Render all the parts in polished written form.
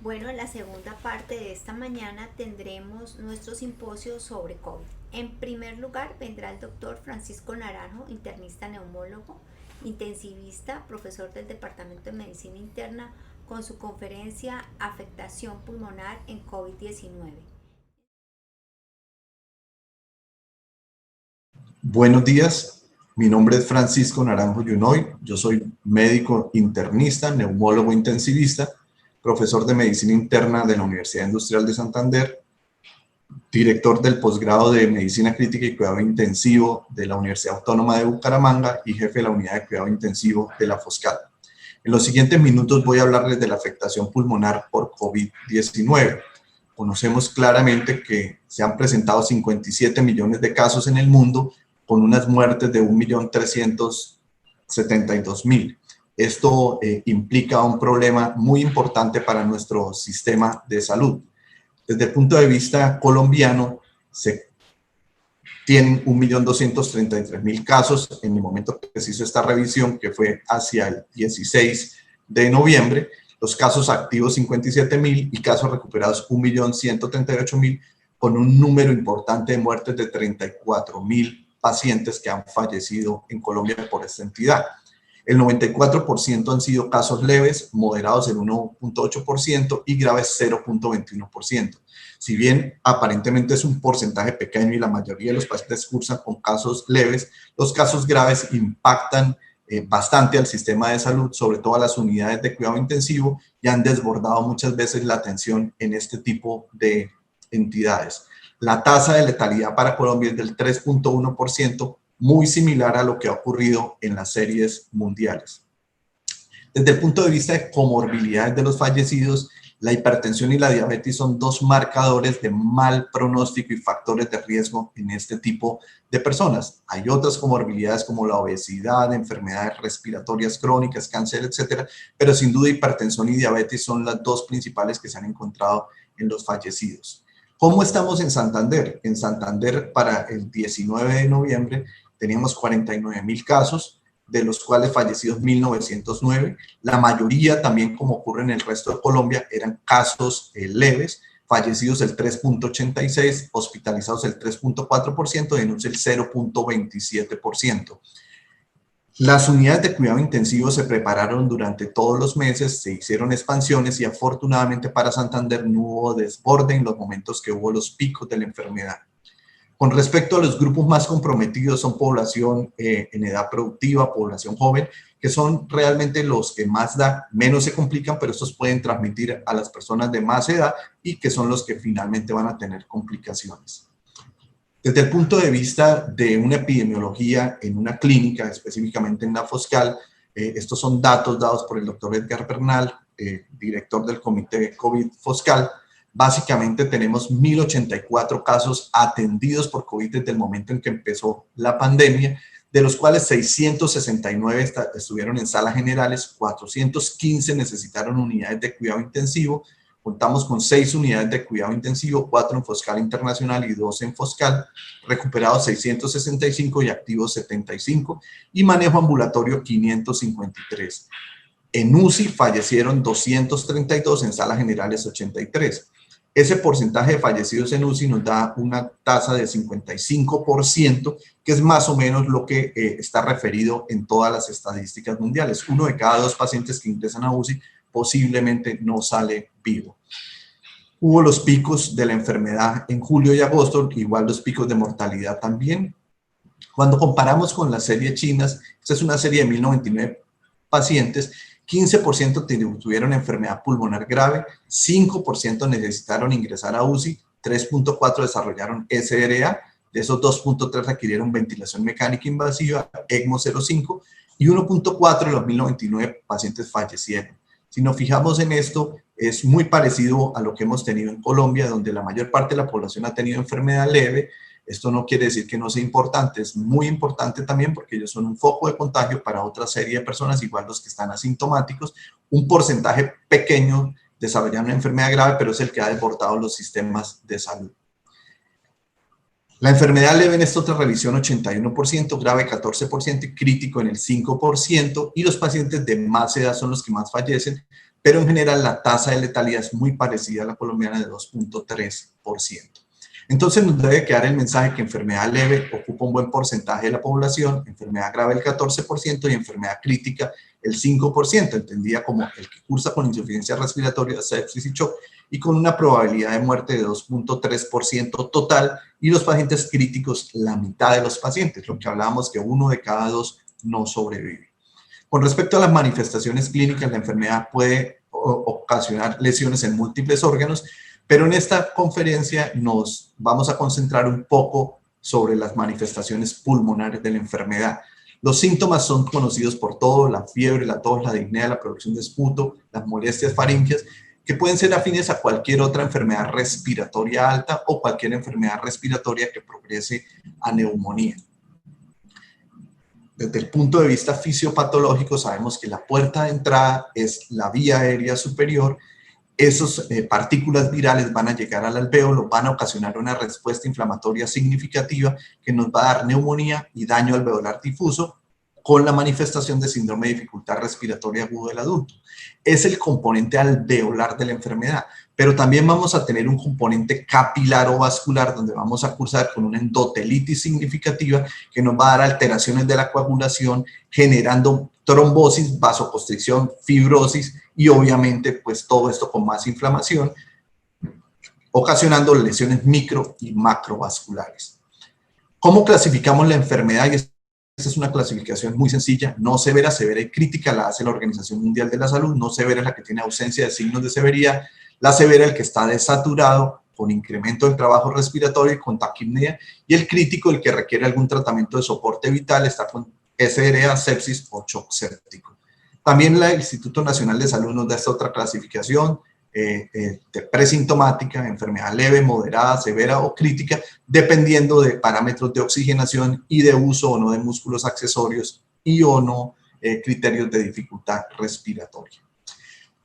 Bueno, en la segunda parte de esta mañana tendremos nuestro simposio sobre COVID. En primer lugar vendrá el doctor Francisco Naranjo, internista neumólogo, intensivista, profesor del Departamento de Medicina Interna, con su conferencia Afectación pulmonar en COVID-19. Buenos días, mi nombre es Francisco Naranjo Yunoy, yo soy médico internista, neumólogo intensivista, profesor de medicina interna de la Universidad Industrial de Santander, director del posgrado de medicina crítica y cuidado intensivo de la Universidad Autónoma de Bucaramanga y jefe de la unidad de cuidado intensivo de la Foscal. En los siguientes minutos voy a hablarles de la afectación pulmonar por COVID-19. Conocemos claramente que se han presentado 57 millones de casos en el mundo, con unas muertes de 1.372.000. Esto implica un problema muy importante para nuestro sistema de salud. Desde el punto de vista colombiano, se tienen 1.233.000 casos en el momento que se hizo esta revisión, que fue hacia el 16 de noviembre. Los casos activos 57.000 y casos recuperados 1.138.000, con un número importante de muertes de 34.000 pacientes que han fallecido en Colombia por esta entidad. El 94% han sido casos leves, moderados el 1.8% y graves 0.21%. Si bien aparentemente es un porcentaje pequeño y la mayoría de los pacientes cursan con casos leves, los casos graves impactan bastante al sistema de salud, sobre todo a las unidades de cuidado intensivo, y han desbordado muchas veces la atención en este tipo de entidades. La tasa de letalidad para Colombia es del 3.1%, muy similar a lo que ha ocurrido en las series mundiales. Desde el punto de vista de comorbilidades de los fallecidos, la hipertensión y la diabetes son dos marcadores de mal pronóstico y factores de riesgo en este tipo de personas. Hay otras comorbilidades como la obesidad, enfermedades respiratorias crónicas, cáncer, etcétera, pero sin duda hipertensión y diabetes son las dos principales que se han encontrado en los fallecidos. ¿Cómo estamos en Santander? En Santander, para el 19 de noviembre, teníamos 49.000 casos, de los cuales fallecidos 1.909. La mayoría, también como ocurre en el resto de Colombia, eran casos leves, fallecidos el 3.86%, hospitalizados el 3.4%, denuncia el 0.27%. Las unidades de cuidado intensivo se prepararon durante todos los meses, se hicieron expansiones y afortunadamente para Santander no hubo desborde en los momentos que hubo los picos de la enfermedad. Con respecto a los grupos más comprometidos, son población en edad productiva, población joven, que son realmente los que más menos se complican, pero estos pueden transmitir a las personas de más edad y que son los que finalmente van a tener complicaciones. Desde el punto de vista de una epidemiología en una clínica, específicamente en la Foscal, estos son datos dados por el doctor Edgar Bernal, director del Comité COVID Foscal. Básicamente tenemos 1.084 casos atendidos por COVID desde el momento en que empezó la pandemia, de los cuales 669 estuvieron en salas generales, 415 necesitaron unidades de cuidado intensivo. Contamos con 6 unidades de cuidado intensivo, 4 en Foscal Internacional y 2 en Foscal, recuperados 665 y activos 75, y manejo ambulatorio 553. En UCI fallecieron 232, en salas generales 83. Ese porcentaje de fallecidos en UCI nos da una tasa de 55%, que es más o menos lo que está referido en todas las estadísticas mundiales. 1 de cada 2 pacientes que ingresan a UCI posiblemente no sale vivo. Hubo los picos de la enfermedad en julio y agosto, igual los picos de mortalidad también. Cuando comparamos con las series chinas, esta es una serie de 1.099 pacientes, 15% tuvieron enfermedad pulmonar grave, 5% necesitaron ingresar a UCI, 3.4 desarrollaron SRA, de esos 2.3 requirieron ventilación mecánica invasiva, ECMO 0.5, y 1.4 de los 1.099 pacientes fallecieron. Si nos fijamos en esto, es muy parecido a lo que hemos tenido en Colombia, donde la mayor parte de la población ha tenido enfermedad leve. Esto no quiere decir que no sea importante, es muy importante también porque ellos son un foco de contagio para otra serie de personas, igual los que están asintomáticos. Un porcentaje pequeño desarrollan una enfermedad grave, pero es el que ha desbordado los sistemas de salud. La enfermedad leve en esta otra revisión 81%, grave 14% y crítico en el 5%, y los pacientes de más edad son los que más fallecen. pero en general la tasa de letalidad es muy parecida a la colombiana de 2.3%. Entonces nos debe quedar el mensaje que enfermedad leve ocupa un buen porcentaje de la población, enfermedad grave el 14% y enfermedad crítica el 5%, entendida como el que cursa con insuficiencia respiratoria, sepsis y shock, y con una probabilidad de muerte de 2.3% total, y los pacientes críticos, la mitad de los pacientes, lo que hablábamos que 1 de cada 2 no sobrevive. Con respecto a las manifestaciones clínicas, la enfermedad puede ocasionar lesiones en múltiples órganos, pero en esta conferencia nos vamos a concentrar un poco sobre las manifestaciones pulmonares de la enfermedad. Los síntomas son conocidos por todos: la fiebre, la tos, la disnea, la producción de esputo, las molestias faríngeas, que pueden ser afines a cualquier otra enfermedad respiratoria alta o cualquier enfermedad respiratoria que progrese a neumonía. Desde el punto de vista fisiopatológico, sabemos que la puerta de entrada es la vía aérea superior. Esas partículas virales van a llegar al alvéolo, van a ocasionar una respuesta inflamatoria significativa que nos va a dar neumonía y daño alveolar difuso, con la manifestación de síndrome de dificultad respiratoria aguda del adulto. Es el componente alveolar de la enfermedad, pero también vamos a tener un componente capilar o vascular, donde vamos a cursar con una endotelitis significativa que nos va a dar alteraciones de la coagulación, generando trombosis, vasoconstricción, fibrosis y obviamente pues todo esto con más inflamación, ocasionando lesiones micro y macrovasculares. ¿Cómo clasificamos la enfermedad? Y esta es una clasificación muy sencilla: no severa, severa y crítica la hace la Organización Mundial de la Salud. No severa es la que tiene ausencia de signos de severidad, la severa el que está desaturado, con incremento del trabajo respiratorio y con taquipnea, y el crítico el que requiere algún tratamiento de soporte vital, está con SRA, sepsis o shock séptico. También el Instituto Nacional de Salud nos da esta otra clasificación de presintomática, enfermedad leve, moderada, severa o crítica, dependiendo de parámetros de oxigenación y de uso o no de músculos accesorios y o no criterios de dificultad respiratoria.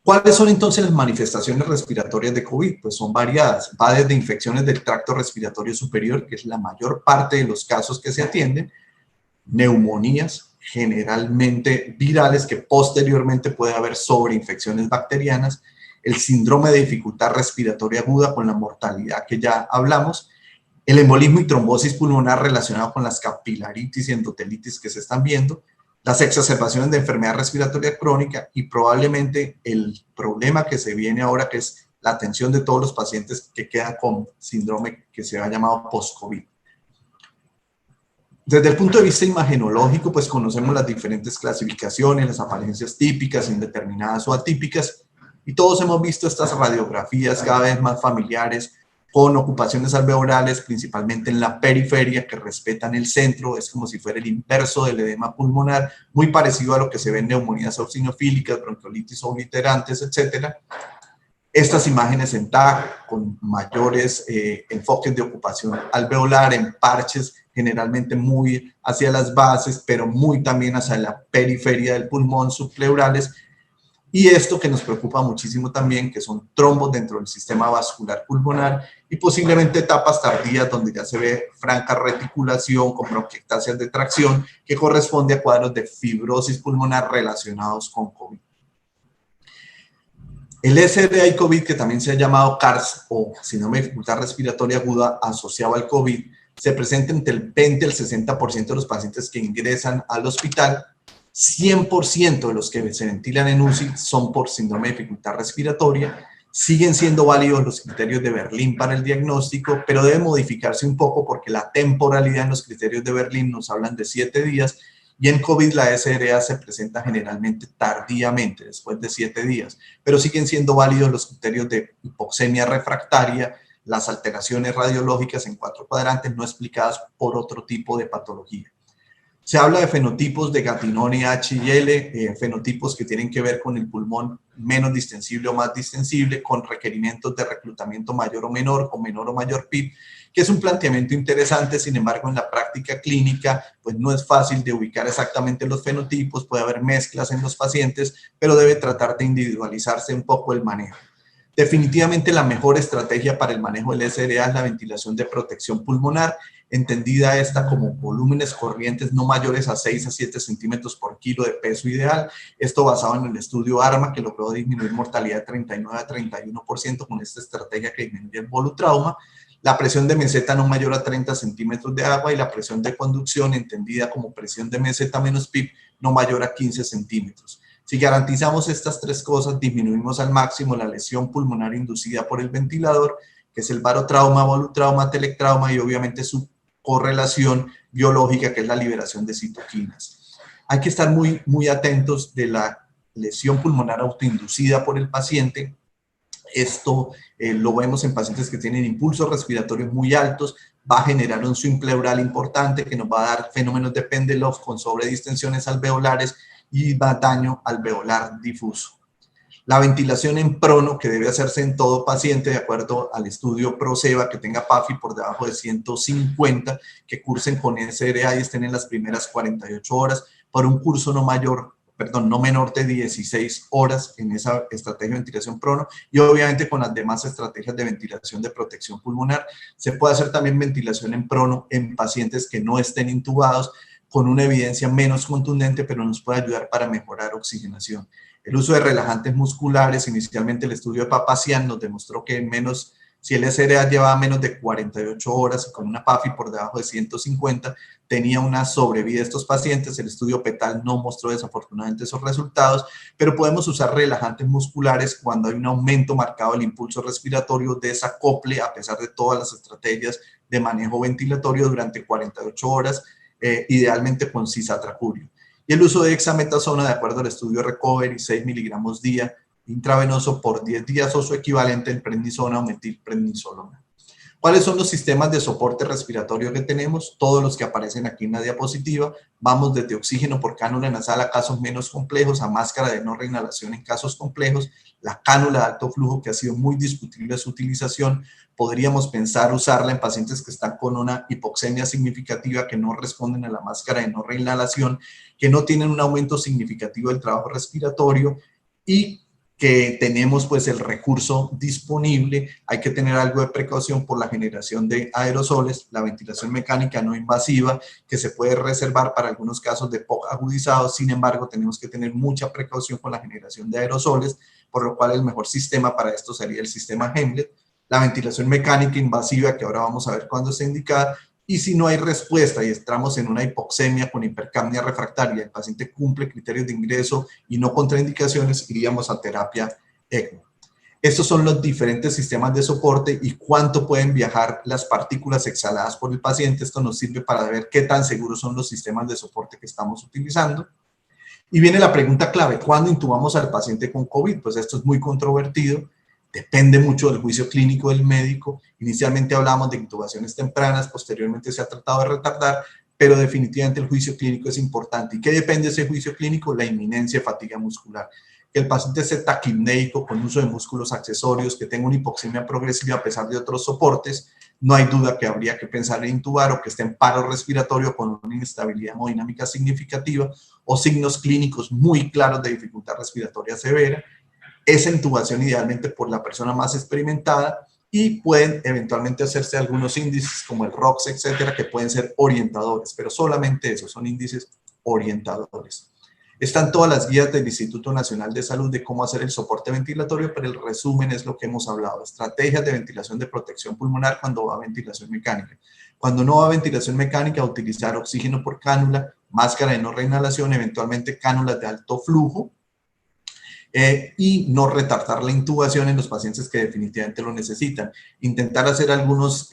¿Cuáles son entonces las manifestaciones respiratorias de COVID? Pues son variadas. Va desde infecciones del tracto respiratorio superior, que es la mayor parte de los casos que se atienden, neumonías, generalmente virales, que posteriormente puede haber sobreinfecciones bacterianas, el síndrome de dificultad respiratoria aguda con la mortalidad que ya hablamos, el embolismo y trombosis pulmonar relacionado con las capilaritis y endotelitis que se están viendo, las exacerbaciones de enfermedad respiratoria crónica y probablemente el problema que se viene ahora, que es la atención de todos los pacientes que quedan con síndrome que se ha llamado post-COVID. Desde el punto de vista imagenológico, pues conocemos las diferentes clasificaciones, las apariencias típicas, indeterminadas o atípicas, y todos hemos visto estas radiografías cada vez más familiares, con ocupaciones alveolares, principalmente en la periferia, que respetan el centro. Es como si fuera el inverso del edema pulmonar, muy parecido a lo que se ve en neumonías eosinofílicas, bronquiolitis obliterantes, etc. Estas imágenes en TAC, con mayores enfoques de ocupación alveolar, en parches generalmente muy hacia las bases, pero muy también hacia la periferia del pulmón, subpleurales. Y esto que nos preocupa muchísimo también, que son trombos dentro del sistema vascular pulmonar y posiblemente etapas tardías donde ya se ve franca reticulación con bronquiectasias de tracción, que corresponde a cuadros de fibrosis pulmonar relacionados con COVID. El SRA y COVID, que también se ha llamado CARS o síndrome de dificultad respiratoria aguda asociado al COVID, se presenta entre el 20 y el 60% de los pacientes que ingresan al hospital. 100% de los que se ventilan en UCI son por síndrome de dificultad respiratoria. Siguen siendo válidos los criterios de Berlín para el diagnóstico, pero debe modificarse un poco porque la temporalidad en los criterios de Berlín nos hablan de 7 días y en COVID la SRA se presenta generalmente tardíamente, después de 7 días, pero siguen siendo válidos los criterios de hipoxemia refractaria, las alteraciones radiológicas en 4 cuadrantes no explicadas por otro tipo de patología. Se habla de fenotipos de Gattinone H y L, fenotipos que tienen que ver con el pulmón menos distensible o más distensible, con requerimientos de reclutamiento mayor o menor, con menor o mayor PIB, que es un planteamiento interesante. Sin embargo, en la práctica clínica, pues no es fácil de ubicar exactamente los fenotipos, puede haber mezclas en los pacientes, pero debe tratar de individualizarse un poco el manejo. Definitivamente la mejor estrategia para el manejo del SRA es la ventilación de protección pulmonar, entendida esta como volúmenes corrientes no mayores a 6 a 7 centímetros por kilo de peso ideal. Esto basado en el estudio ARMA, que logró disminuir mortalidad de 39 a 31% con esta estrategia que disminuye el volutrauma. La presión de meseta no mayor a 30 centímetros de agua y la presión de conducción, entendida como presión de meseta menos PIB, no mayor a 15 centímetros. Si garantizamos estas tres cosas, disminuimos al máximo la lesión pulmonar inducida por el ventilador, que es el barotrauma, volutrauma, telectrauma y obviamente su correlación biológica, que es la liberación de citoquinas. Hay que estar muy atentos de la lesión pulmonar autoinducida por el paciente. Esto lo vemos en pacientes que tienen impulsos respiratorios muy altos, va a generar un swing pleural importante que nos va a dar fenómenos de Pendeloff con sobredistensiones alveolares y va daño alveolar difuso. La ventilación en prono, que debe hacerse en todo paciente de acuerdo al estudio PROSEBA, que tenga PAFI por debajo de 150, que cursen con SRA y estén en las primeras 48 horas, por un curso no menor de 16 horas en esa estrategia de ventilación prono y obviamente con las demás estrategias de ventilación de protección pulmonar. Se puede hacer también ventilación en prono en pacientes que no estén intubados, con una evidencia menos contundente, pero nos puede ayudar para mejorar oxigenación. El uso de relajantes musculares, inicialmente el estudio de Papazian nos demostró que si el SRA llevaba menos de 48 horas con una PAFI por debajo de 150, tenía una sobrevida de estos pacientes. El estudio PETAL no mostró desafortunadamente esos resultados, pero podemos usar relajantes musculares cuando hay un aumento marcado del impulso respiratorio, desacople, a pesar de todas las estrategias de manejo ventilatorio durante 48 horas, idealmente con cisatracurio. Y el uso de dexametasona, de acuerdo al estudio Recovery, 6 miligramos día intravenoso por 10 días o su equivalente en prednisona o metilprednisolona. ¿Cuáles son los sistemas de soporte respiratorio que tenemos? Todos los que aparecen aquí en la diapositiva. Vamos desde oxígeno por cánula nasal a casos menos complejos, a máscara de no reinhalación en casos complejos, la cánula de alto flujo, que ha sido muy discutible su utilización. Podríamos pensar usarla en pacientes que están con una hipoxemia significativa, que no responden a la máscara de no reinhalación, que no tienen un aumento significativo del trabajo respiratorio y que tenemos pues el recurso disponible. Hay que tener algo de precaución por la generación de aerosoles, la ventilación mecánica no invasiva, que se puede reservar para algunos casos de POC agudizados. Sin embargo, tenemos que tener mucha precaución con la generación de aerosoles, por lo cual el mejor sistema para esto sería el sistema Hemlet. La ventilación mecánica invasiva, que ahora vamos a ver cuándo está indicada, y si no hay respuesta y entramos en una hipoxemia con hipercapnia refractaria, el paciente cumple criterios de ingreso y no contraindicaciones, iríamos a terapia ECMO. Estos son los diferentes sistemas de soporte y cuánto pueden viajar las partículas exhaladas por el paciente. Esto nos sirve para ver qué tan seguros son los sistemas de soporte que estamos utilizando. Y viene la pregunta clave: ¿cuándo intubamos al paciente con COVID? Pues esto es muy controvertido. Depende mucho del juicio clínico del médico. Inicialmente hablamos de intubaciones tempranas, posteriormente se ha tratado de retardar, pero definitivamente el juicio clínico es importante. ¿Y qué depende de ese juicio clínico? La inminencia de fatiga muscular. Que el paciente esté taquipnéico con uso de músculos accesorios, que tenga una hipoxemia progresiva a pesar de otros soportes, no hay duda que habría que pensar en intubar, o que esté en paro respiratorio con una inestabilidad hemodinámica significativa o signos clínicos muy claros de dificultad respiratoria severa. Esa intubación idealmente por la persona más experimentada, y pueden eventualmente hacerse algunos índices como el ROX, etcétera, que pueden ser orientadores, pero solamente esos son índices orientadores. Están todas las guías del Instituto Nacional de Salud de cómo hacer el soporte ventilatorio, pero el resumen es lo que hemos hablado: estrategias de ventilación de protección pulmonar cuando va a ventilación mecánica. Cuando no va a ventilación mecánica, utilizar oxígeno por cánula, máscara de no reinhalación, eventualmente cánulas de alto flujo, y no retardar la intubación en los pacientes que definitivamente lo necesitan. Intentar hacer algunas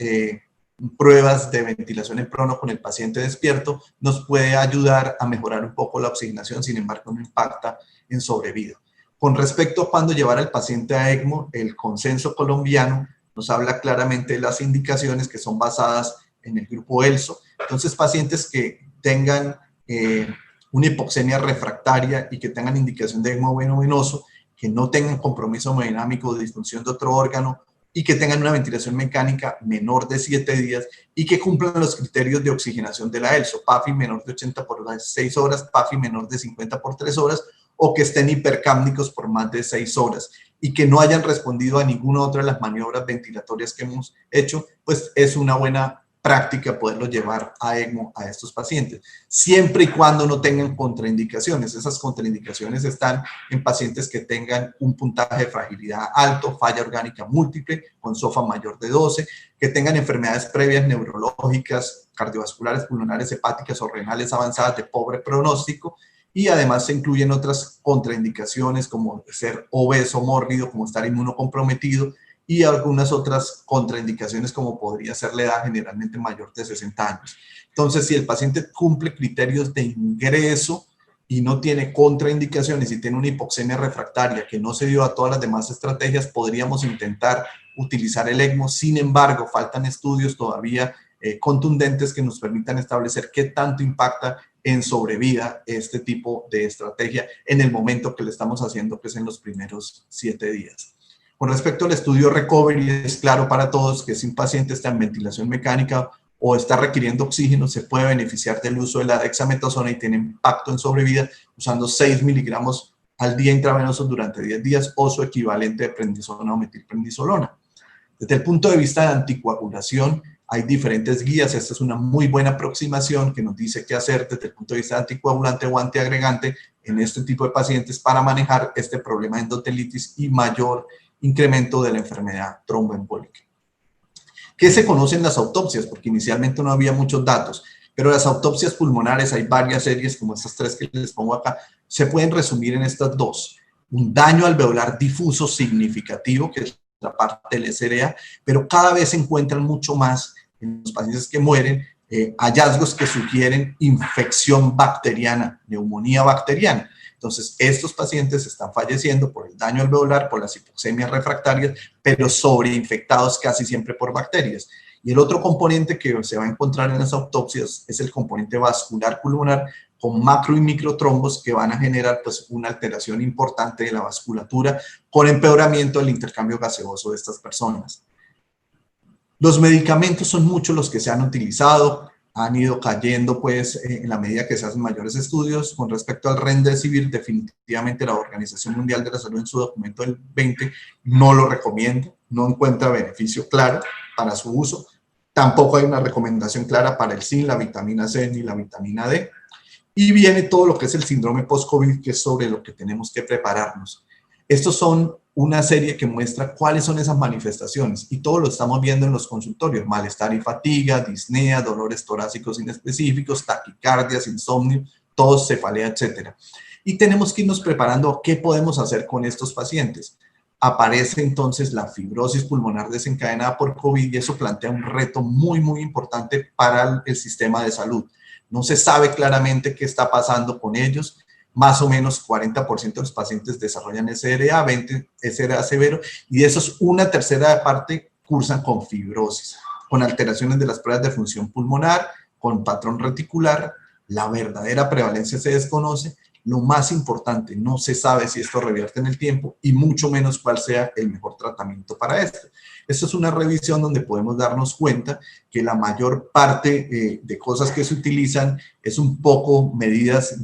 pruebas de ventilación en prono con el paciente despierto nos puede ayudar a mejorar un poco la oxigenación, sin embargo no impacta en sobrevida. Con respecto a cuándo llevar al paciente a ECMO, el consenso colombiano nos habla claramente de las indicaciones que son basadas en el grupo ELSO. Entonces, pacientes que tengan una hipoxemia refractaria y que tengan indicación de ECMO veno-venoso, que no tengan compromiso hemodinámico o disfunción de otro órgano, y que tengan una ventilación mecánica menor de 7 días y que cumplan los criterios de oxigenación de la ELSO: PAFI menor de 80 por 6 horas, PAFI menor de 50 por 3 horas, o que estén hipercápnicos por más de 6 horas y que no hayan respondido a ninguna otra de las maniobras ventilatorias que hemos hecho, pues es una buena práctica poderlo llevar a ECMO a estos pacientes, siempre y cuando no tengan contraindicaciones. Esas contraindicaciones están en pacientes que tengan un puntaje de fragilidad alto, falla orgánica múltiple, con SOFA mayor de 12, que tengan enfermedades previas neurológicas, cardiovasculares, pulmonares, hepáticas o renales avanzadas de pobre pronóstico, y además se incluyen otras contraindicaciones como ser obeso, mórbido, como estar inmunocomprometido, y algunas otras contraindicaciones como podría ser la edad generalmente mayor de 60 años. Entonces, si el paciente cumple criterios de ingreso y no tiene contraindicaciones y tiene una hipoxemia refractaria que no se dio a todas las demás estrategias, podríamos intentar utilizar el ECMO. Sin embargo, faltan estudios todavía contundentes que nos permitan establecer qué tanto impacta en sobrevida este tipo de estrategia en el momento que le estamos haciendo, que es en los primeros 7 días. Con respecto al estudio Recovery, es claro para todos que si un paciente está en ventilación mecánica o está requiriendo oxígeno, se puede beneficiar del uso de la dexametasona y tiene impacto en sobrevida usando 6 miligramos al día intravenosos durante 10 días o su equivalente de prednisona o metilprednisolona. Desde el punto de vista de anticoagulación, hay diferentes guías. Esta es una muy buena aproximación que nos dice qué hacer desde el punto de vista anticoagulante o antiagregante en este tipo de pacientes para manejar este problema de endotelitis y mayor incremento de la enfermedad tromboembólica. ¿Qué se conoce en las autopsias? Porque inicialmente no había muchos datos, pero las autopsias pulmonares, hay varias series como estas 3 que les pongo acá, se pueden resumir en estas 2. Un daño alveolar difuso significativo, que es la parte del SRA, pero cada vez se encuentran mucho más en los pacientes que mueren hallazgos que sugieren infección bacteriana, neumonía bacteriana. Entonces, estos pacientes están falleciendo por el daño alveolar, por las hipoxemias refractarias, pero sobreinfectados casi siempre por bacterias. Y el otro componente que se va a encontrar en las autopsias es el componente vascular pulmonar con macro y microtrombos que van a generar pues, una alteración importante de la vasculatura con empeoramiento del intercambio gaseoso de estas personas. Los medicamentos son muchos los que se han utilizado, han ido cayendo pues en la medida que se hacen mayores estudios. Con respecto al Remdesivir, definitivamente la Organización Mundial de la Salud en su documento del 20 no lo recomienda, no encuentra beneficio claro para su uso. Tampoco hay una recomendación clara para el zinc, la vitamina C ni la vitamina D. Y viene todo lo que es el síndrome post-COVID, que es sobre lo que tenemos que prepararnos. Estos son una serie que muestra cuáles son esas manifestaciones y todo lo estamos viendo en los consultorios: malestar y fatiga, disnea, dolores torácicos inespecíficos, taquicardias, insomnio, tos, cefalea, etc. Y tenemos que irnos preparando a qué podemos hacer con estos pacientes. Aparece entonces la fibrosis pulmonar desencadenada por COVID y eso plantea un reto muy, muy importante para el sistema de salud. No se sabe claramente qué está pasando con ellos. Más o menos 40% de los pacientes desarrollan SRA, 20% SRA severo, y de esos una tercera parte cursan con fibrosis, con alteraciones de las pruebas de función pulmonar, con patrón reticular. La verdadera prevalencia se desconoce. Lo más importante, no se sabe si esto revierte en el tiempo y mucho menos cuál sea el mejor tratamiento para esto. Esto es una revisión donde podemos darnos cuenta que la mayor parte de cosas que se utilizan es un poco medidas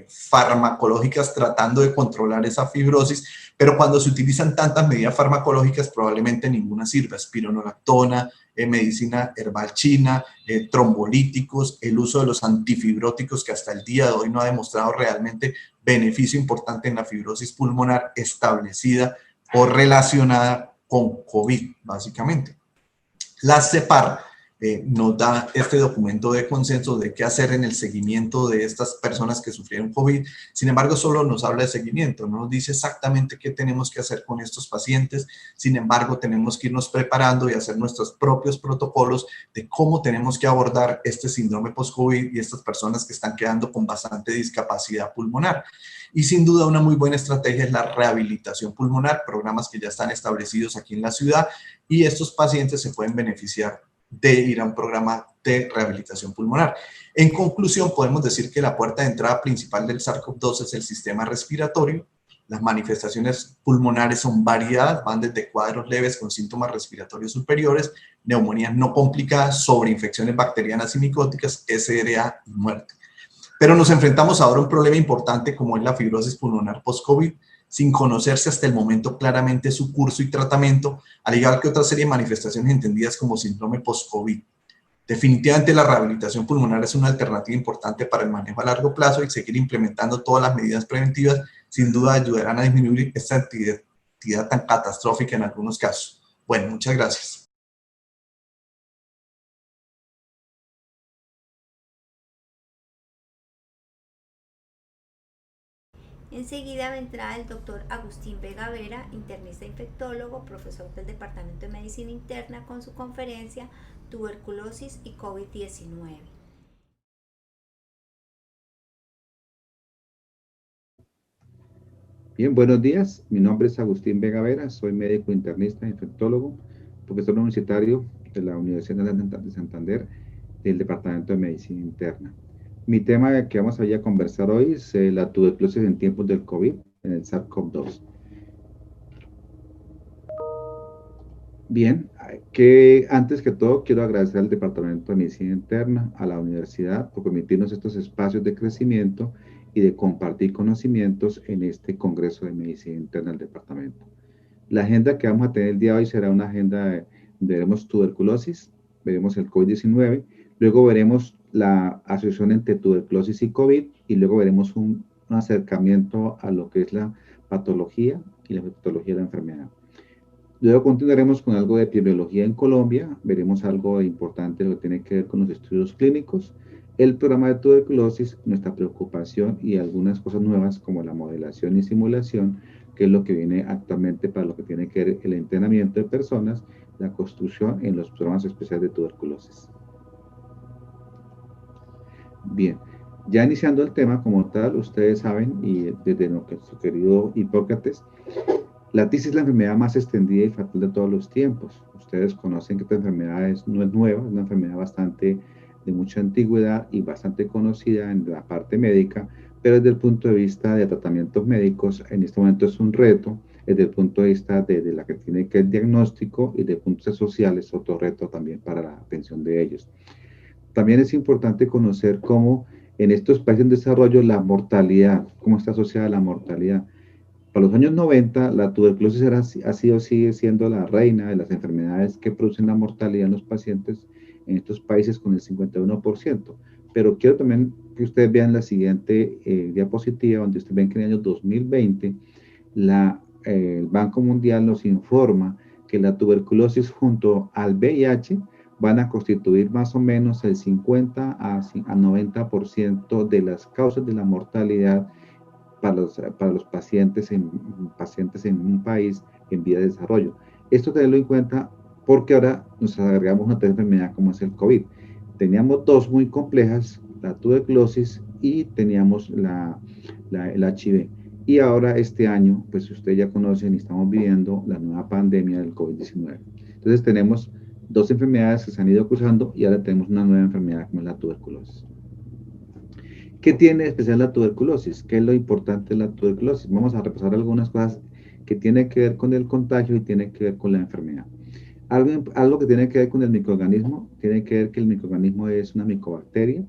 farmacológicas tratando de controlar esa fibrosis, pero cuando se utilizan tantas medidas farmacológicas probablemente ninguna sirva. Espironolactona, medicina herbal china, trombolíticos, el uso de los antifibróticos que hasta el día de hoy no ha demostrado realmente beneficio importante en la fibrosis pulmonar establecida o relacionada con COVID, básicamente. La CEPAR nos da este documento de consenso de qué hacer en el seguimiento de estas personas que sufrieron COVID. Sin embargo, solo nos habla de seguimiento, no nos dice exactamente qué tenemos que hacer con estos pacientes. Sin embargo, tenemos que irnos preparando y hacer nuestros propios protocolos de cómo tenemos que abordar este síndrome post-COVID y estas personas que están quedando con bastante discapacidad pulmonar. Y sin duda una muy buena estrategia es la rehabilitación pulmonar, programas que ya están establecidos aquí en la ciudad, y estos pacientes se pueden beneficiar de ir a un programa de rehabilitación pulmonar. En conclusión, podemos decir que la puerta de entrada principal del SARS-CoV-2 es el sistema respiratorio. Las manifestaciones pulmonares son variadas, van desde cuadros leves con síntomas respiratorios superiores, neumonías no complicadas, sobreinfecciones bacterianas y micóticas, SRA y muerte. Pero nos enfrentamos ahora a un problema importante como es la fibrosis pulmonar post-COVID, sin conocerse hasta el momento claramente su curso y tratamiento, al igual que otra serie de manifestaciones entendidas como síndrome post-COVID. Definitivamente la rehabilitación pulmonar es una alternativa importante para el manejo a largo plazo y seguir implementando todas las medidas preventivas sin duda ayudarán a disminuir esta actividad tan catastrófica en algunos casos. Bueno, muchas gracias. Enseguida vendrá el doctor Agustín Vega Vera, internista infectólogo, profesor del Departamento de Medicina Interna, con su conferencia Tuberculosis y COVID-19. Bien, buenos días. Mi nombre es Agustín Vega Vera, soy médico internista, infectólogo, profesor universitario de la Universidad de Santander, del Departamento de Medicina Interna. Mi tema que vamos a conversar hoy es la tuberculosis en tiempos del COVID, en el SARS-CoV-2. Bien, que antes que todo quiero agradecer al Departamento de Medicina Interna, a la universidad, por permitirnos estos espacios de crecimiento y de compartir conocimientos en este Congreso de Medicina Interna del Departamento. La agenda que vamos a tener el día de hoy será una agenda veremos tuberculosis, veremos el COVID-19, luego veremos la asociación entre tuberculosis y COVID y luego veremos un acercamiento a lo que es la patología y la patología de la enfermedad. Luego continuaremos con algo de epidemiología en Colombia, veremos algo importante lo que tiene que ver con los estudios clínicos, el programa de tuberculosis, nuestra preocupación y algunas cosas nuevas como la modelación y simulación, que es lo que viene actualmente para lo que tiene que ver el entrenamiento de personas, la construcción en los programas especiales de tuberculosis. Bien, ya iniciando el tema como tal, ustedes saben, y desde nuestro querido Hipócrates, la tisis es la enfermedad más extendida y fatal de todos los tiempos. Ustedes conocen que esta enfermedad no es nueva, es una enfermedad bastante de mucha antigüedad y bastante conocida en la parte médica, pero desde el punto de vista de tratamientos médicos, en este momento es un reto, desde el punto de vista de la que tiene que el diagnóstico y desde el punto de vista social es otro reto también para la atención de ellos. También es importante conocer cómo en estos países en desarrollo la mortalidad, cómo está asociada la mortalidad. Para los años 90, la tuberculosis sigue siendo la reina de las enfermedades que producen la mortalidad en los pacientes en estos países con el 51%. Pero quiero también que ustedes vean la siguiente diapositiva, donde ustedes ven que en el año 2020 el Banco Mundial nos informa que la tuberculosis junto al VIH van a constituir más o menos el 50 a 90% de las causas de la mortalidad para los pacientes en un país en vía de desarrollo. Esto tenerlo en cuenta porque ahora nos agregamos una tercera enfermedad como es el COVID. Teníamos dos muy complejas, la tuberculosis y teníamos el HIV. Y ahora este año, pues ustedes ya conocen y estamos viviendo la nueva pandemia del COVID-19. Entonces tenemos dos enfermedades que se han ido cruzando y ahora tenemos una nueva enfermedad como es la tuberculosis. ¿Qué tiene de especial la tuberculosis? ¿Qué es lo importante de la tuberculosis? Vamos a repasar algunas cosas que tienen que ver con el contagio y tienen que ver con la enfermedad. Algo que tiene que ver con el microorganismo, tiene que ver que el microorganismo es una micobacteria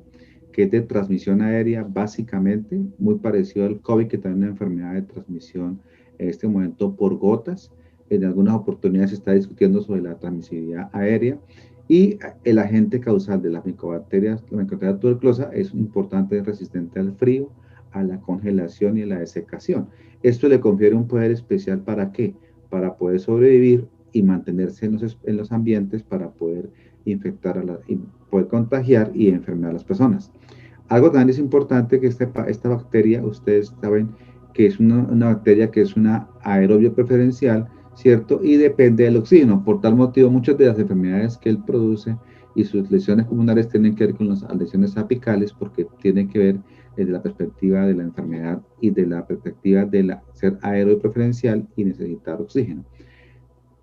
que es de transmisión aérea básicamente, muy parecido al COVID, que también es una enfermedad de transmisión en este momento por gotas. En algunas oportunidades se está discutiendo sobre la transmisibilidad aérea. Y el agente causal de las micobacterias, la micobacteria tuberculosa, es importante, resistente al frío, a la congelación y a la desecación. Esto le confiere un poder especial ¿para qué? Para poder sobrevivir y mantenerse en los ambientes para poder infectar y poder contagiar y enfermar a las personas. Algo también es importante que esta bacteria, ustedes saben que es una bacteria que es una aerobio preferencial, ¿cierto? Y depende del oxígeno. Por tal motivo, muchas de las enfermedades que él produce y sus lesiones pulmonares tienen que ver con las lesiones apicales porque tienen que ver desde la perspectiva de la enfermedad y de la perspectiva de ser aéreo preferencial y necesitar oxígeno.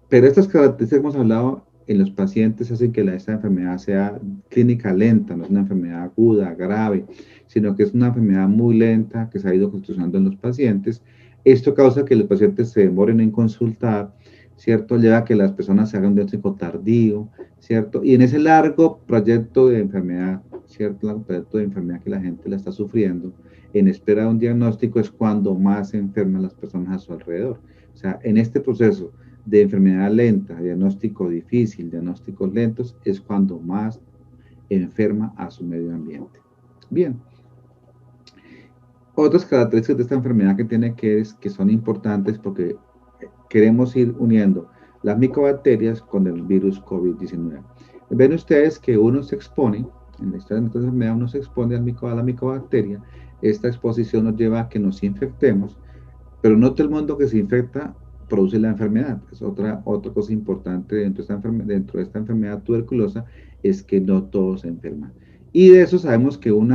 Pero estas características que hemos hablado en los pacientes hacen que esta enfermedad sea clínica lenta, no es una enfermedad aguda, grave, sino que es una enfermedad muy lenta que se ha ido construyendo en los pacientes. Esto causa que los pacientes se demoren en consultar, ¿cierto? Lleva a que las personas se hagan un diagnóstico tardío, ¿cierto? Y en ese largo proyecto de enfermedad, ¿cierto? El aspecto de enfermedad que la gente la está sufriendo, en espera de un diagnóstico es cuando más se enferman las personas a su alrededor. O sea, en este proceso de enfermedad lenta, diagnóstico difícil, diagnósticos lentos, es cuando más enferma a su medio ambiente. Bien. Otras características de esta enfermedad que tiene que son importantes porque queremos ir uniendo las micobacterias con el virus COVID-19. Ven ustedes que uno se expone, en la historia de esta enfermedad uno se expone a la micobacteria, esta exposición nos lleva a que nos infectemos, pero no todo el mundo que se infecta produce la enfermedad. Es otra cosa importante dentro de esta enfermedad tuberculosa, es que no todos se enferman. Y de eso sabemos que un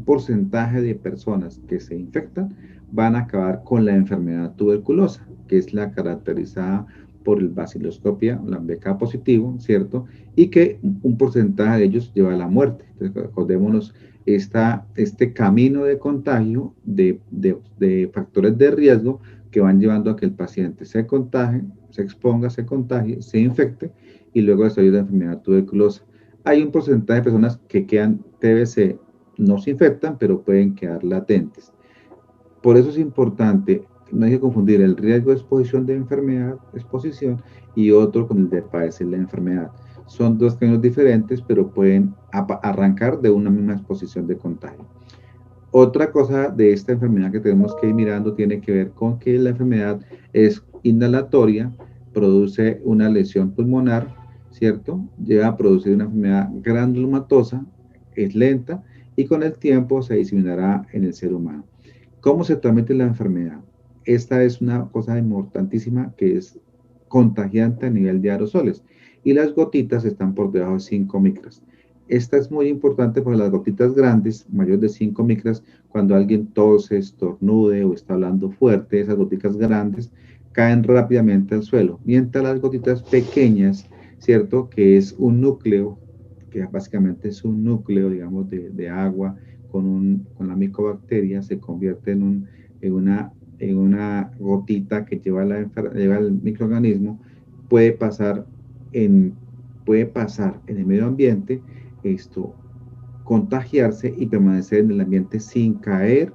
porcentaje de personas que se infectan van a acabar con la enfermedad tuberculosa, que es la caracterizada por el baciloscopia, la BK positivo, ¿cierto? Y que un porcentaje de ellos lleva a la muerte. Entonces, acordémonos este camino de contagio de factores de riesgo que van llevando a que el paciente se contagie, se exponga, se contagie, se infecte y luego desarrolle la enfermedad tuberculosa. Hay un porcentaje de personas que quedan TBC, no se infectan, pero pueden quedar latentes. Por eso es importante, no hay que confundir el riesgo de exposición de enfermedad, exposición, y otro con el de padecer la enfermedad. Son dos caminos diferentes, pero pueden arrancar de una misma exposición de contagio. Otra cosa de esta enfermedad que tenemos que ir mirando tiene que ver con que la enfermedad es inhalatoria, produce una lesión pulmonar, ¿cierto? Llega a producir una enfermedad granulomatosa, es lenta y con el tiempo se diseminará en el ser humano. ¿Cómo se transmite la enfermedad? Esta es una cosa importantísima que es contagiante a nivel de aerosoles y las gotitas están por debajo de 5 micras. Esta es muy importante porque las gotitas grandes, mayores de 5 micras, cuando alguien tose, estornude o está hablando fuerte, esas gotitas grandes caen rápidamente al suelo, mientras las gotitas pequeñas, ¿cierto? Que es un núcleo, que básicamente es un núcleo, digamos, de agua con la micobacteria, se convierte en una gotita que lleva el microorganismo, puede pasar en, puede pasar en el medio ambiente, contagiarse y permanecer en el ambiente sin caer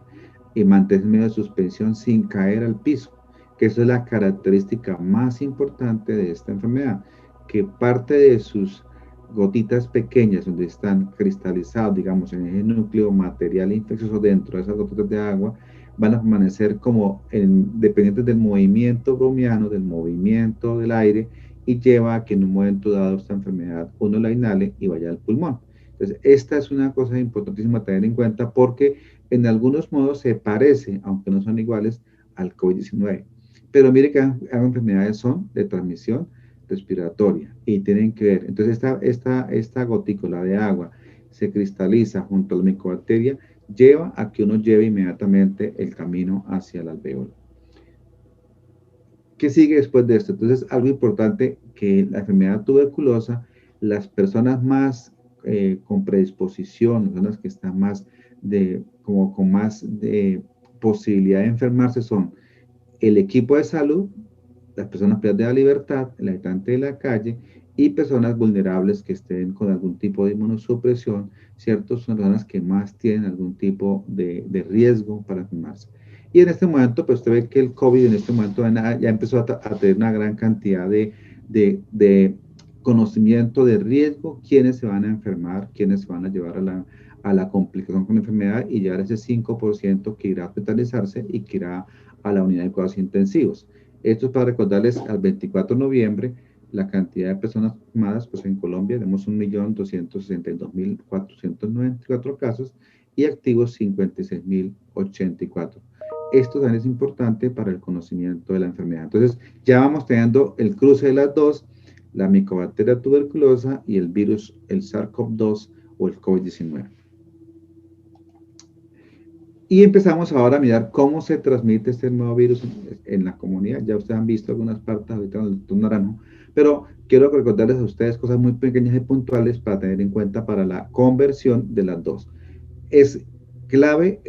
y mantenerse en medio de suspensión sin caer al piso, que eso es la característica más importante de esta enfermedad, que parte de sus gotitas pequeñas donde están cristalizados, digamos, en ese núcleo material infeccioso dentro de esas gotitas de agua, van a permanecer como dependientes del movimiento bromiano, del movimiento del aire, y lleva a que en un momento dado esta enfermedad uno la inhale y vaya al pulmón. Entonces, esta es una cosa importantísima a tener en cuenta porque en algunos modos se parece, aunque no son iguales, al COVID-19. Pero mire que ambas enfermedades son de transmisión respiratoria y tienen que ver. Entonces, esta gotícula de agua se cristaliza junto a la micobacteria, lleva a que uno lleve inmediatamente el camino hacia el alvéolo. ¿Qué sigue después de esto? Entonces, algo importante que la enfermedad tuberculosa, las personas más con predisposición, personas que están más con más de posibilidad de enfermarse son el equipo de salud, las personas privadas de la libertad, el habitante de la calle y personas vulnerables que estén con algún tipo de inmunosupresión, ¿cierto? Son personas que más tienen algún tipo de riesgo para enfermarse. Y en este momento, pues usted ve que el COVID en este momento ya empezó a tener una gran cantidad de conocimiento de riesgo, quiénes se van a enfermar, quiénes se van a llevar a la complicación con la enfermedad y llegar a ese 5% que irá a hospitalizarse y que irá a la unidad de cuidados intensivos. Esto es para recordarles al 24 de noviembre la cantidad de personas confirmadas, pues en Colombia tenemos 1.262.494 casos y activos 56.084. Esto también es importante para el conocimiento de la enfermedad. Entonces, ya vamos teniendo el cruce de las dos, la micobacteria tuberculosa y el virus, el SARS-CoV-2 o el COVID-19. Y empezamos ahora a mirar cómo se transmite este nuevo virus en la comunidad. Ya ustedes han visto algunas partes ahorita en el doctor Naranjo, pero quiero recordarles a ustedes cosas muy pequeñas y puntuales para tener en cuenta para la conversión de las dos. Es clave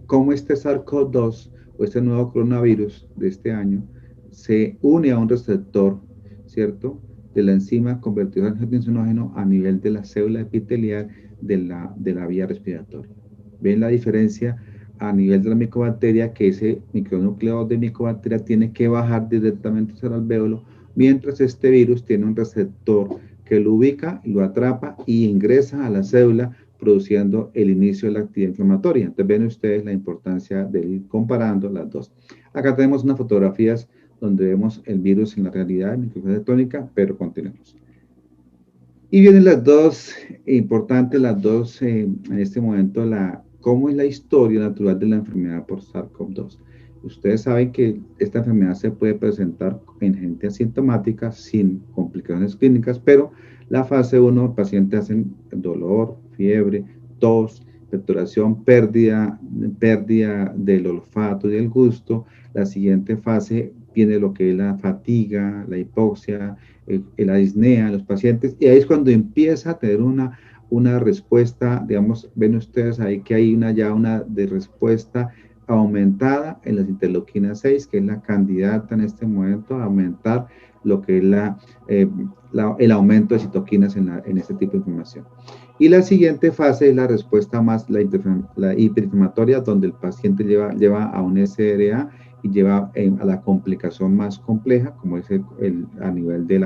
cómo este SARS-CoV-2 o este nuevo coronavirus de este año se une a un receptor, ¿cierto?, de la enzima convertidora en angiotensinogen a nivel de la célula epitelial de la vía respiratoria. ¿Ven la diferencia a nivel de la micobacteria? Que ese micronúcleo de micobacteria tiene que bajar directamente hacia el alvéolo, mientras este virus tiene un receptor que lo ubica, lo atrapa y ingresa a la célula, produciendo el inicio de la actividad inflamatoria. Entonces ven ustedes la importancia de ir comparando las dos. Acá tenemos unas fotografías donde vemos el virus en la realidad microbiología tónica, pero continuemos. Y vienen las dos importantes, las dos en este momento, cómo es la historia natural de la enfermedad por SARS-CoV-2. Ustedes saben que esta enfermedad se puede presentar en gente asintomática sin complicaciones clínicas, pero la fase 1, el paciente hace dolor, fiebre, tos, expectoración, pérdida del olfato y del gusto. La siguiente fase viene lo que es la fatiga, la hipoxia, la disnea en los pacientes, y ahí es cuando empieza a tener una respuesta, digamos, ven ustedes ahí que hay ya una de respuesta aumentada en las interleuquinas 6, que es la candidata en este momento a aumentar lo que es el aumento de citoquinas en este tipo de inflamación. Y la siguiente fase es la respuesta más, la hiperinflamatoria, donde el paciente lleva a un SRA y lleva a la complicación más compleja, como es a nivel de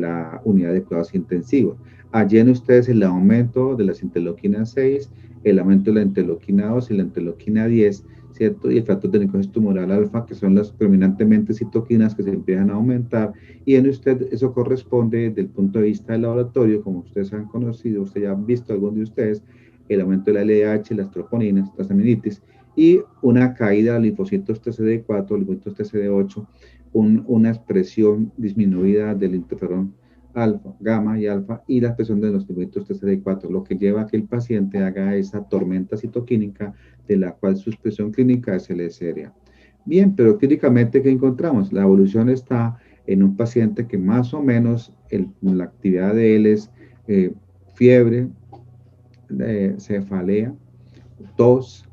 la unidad de cuidados intensivos. Allí en ustedes el aumento de las interleuquinas 6, el aumento de la interleuquina 2 y la interleuquina 10, ¿cierto? Y el factor de necrosis tumoral alfa, que son las predominantemente citoquinas que se empiezan a aumentar, y en usted eso corresponde desde el punto de vista del laboratorio, como ustedes han conocido, ustedes ya han visto, algunos de ustedes, el aumento de la LDH, las troponinas, las aminitis, y una caída de linfocitos TCD4, linfocitos TCD8, una expresión disminuida del interferón alfa, gamma y alfa, y la expresión de los linfocitos TCD4, lo que lleva a que el paciente haga esa tormenta citoquínica, de la cual su expresión clínica es el SRA. Bien, pero clínicamente, ¿qué encontramos? La evolución está en un paciente que más o menos la actividad de él es fiebre, cefalea, tos,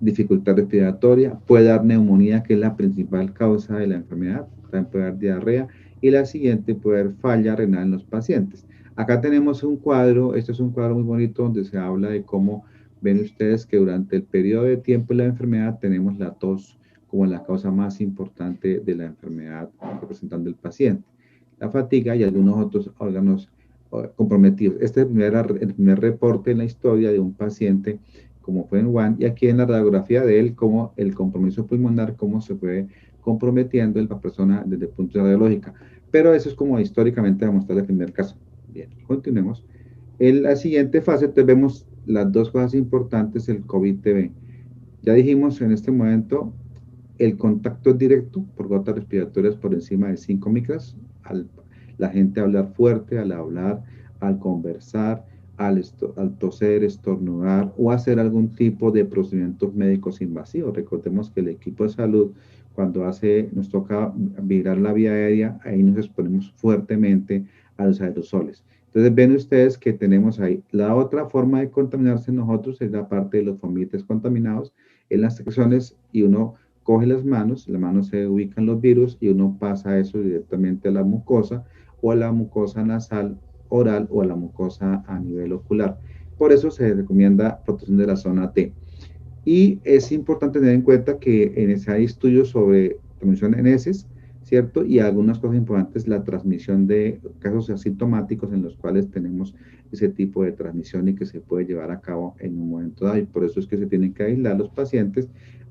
dificultad respiratoria, puede dar neumonía, que es la principal causa de la enfermedad, también puede dar diarrea, y la siguiente puede haber falla renal en los pacientes. Acá tenemos un cuadro, este es un cuadro muy bonito donde se habla de cómo ven ustedes que durante el periodo de tiempo de la enfermedad tenemos la tos como la causa más importante de la enfermedad representando el paciente, la fatiga y algunos otros órganos comprometidos. Este es el primer reporte en la historia de un paciente como fue en Wuhan, y aquí en la radiografía de él, como el compromiso pulmonar, cómo se fue comprometiendo la persona desde el punto de vista radiológica. Pero eso es como históricamente demostrar el primer caso. Bien, continuemos. En la siguiente fase, entonces vemos las dos cosas importantes, el COVID-TB. Ya dijimos en este momento, el contacto es directo por gotas respiratorias por encima de 5 micras, la gente hablar fuerte, al hablar, al conversar, al toser, estornudar o hacer algún tipo de procedimientos médicos invasivos. Recordemos que el equipo de salud, cuando nos toca virar la vía aérea, ahí nos exponemos fuertemente a los aerosoles. Entonces ven ustedes que tenemos ahí. La otra forma de contaminarse nosotros es la parte de los fomites contaminados en las secciones, y uno coge las manos se ubican los virus y uno pasa eso directamente a la mucosa o a la mucosa nasal oral o a la mucosa a nivel ocular. Por eso se recomienda protección de la zona T. Y es importante tener en cuenta que hay estudios sobre transmisión en heces, ¿cierto? Y algunas cosas importantes, la transmisión de casos asintomáticos en los cuales tenemos ese tipo de transmisión y que se puede llevar a cabo en un momento dado. Y por eso es que se tienen que aislar los pacientes,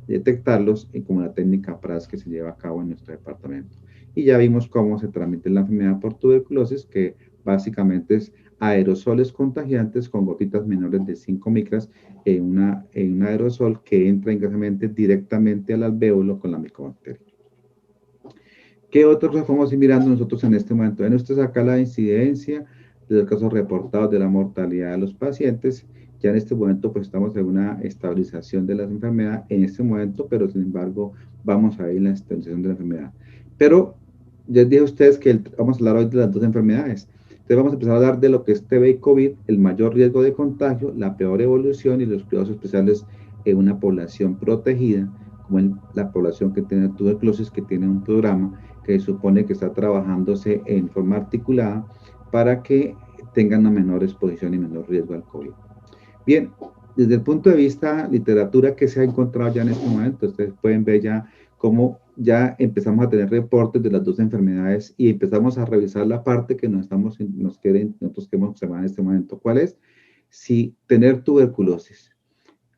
detectarlos, y como la técnica PRAS que se lleva a cabo en nuestro departamento. Y ya vimos cómo se transmite la enfermedad por tuberculosis, que básicamente es aerosoles contagiantes con gotitas menores de 5 micras en un aerosol que entra ingresamente directamente al alvéolo con la micobacteria. ¿Qué otras cosas podemos ir mirando nosotros en este momento? Ven ustedes acá la incidencia de los casos reportados de la mortalidad de los pacientes. Ya en este momento pues estamos en una estabilización de la enfermedad en este momento, pero sin embargo vamos a ir en la estabilización de la enfermedad. Pero ya les dije a ustedes que vamos a hablar hoy de las dos enfermedades. Entonces vamos a empezar a hablar de lo que es TB y COVID, el mayor riesgo de contagio, la peor evolución y los cuidados especiales en una población protegida, como la población que tiene tuberculosis, que tiene un programa que supone que está trabajándose en forma articulada para que tengan una menor exposición y menor riesgo al COVID. Bien, desde el punto de vista literatura que se ha encontrado ya en este momento, ustedes pueden ver ya cómo ya empezamos a tener reportes de las dos enfermedades y empezamos a revisar la parte que nosotros queremos observar en este momento. ¿Cuál es? Si tener tuberculosis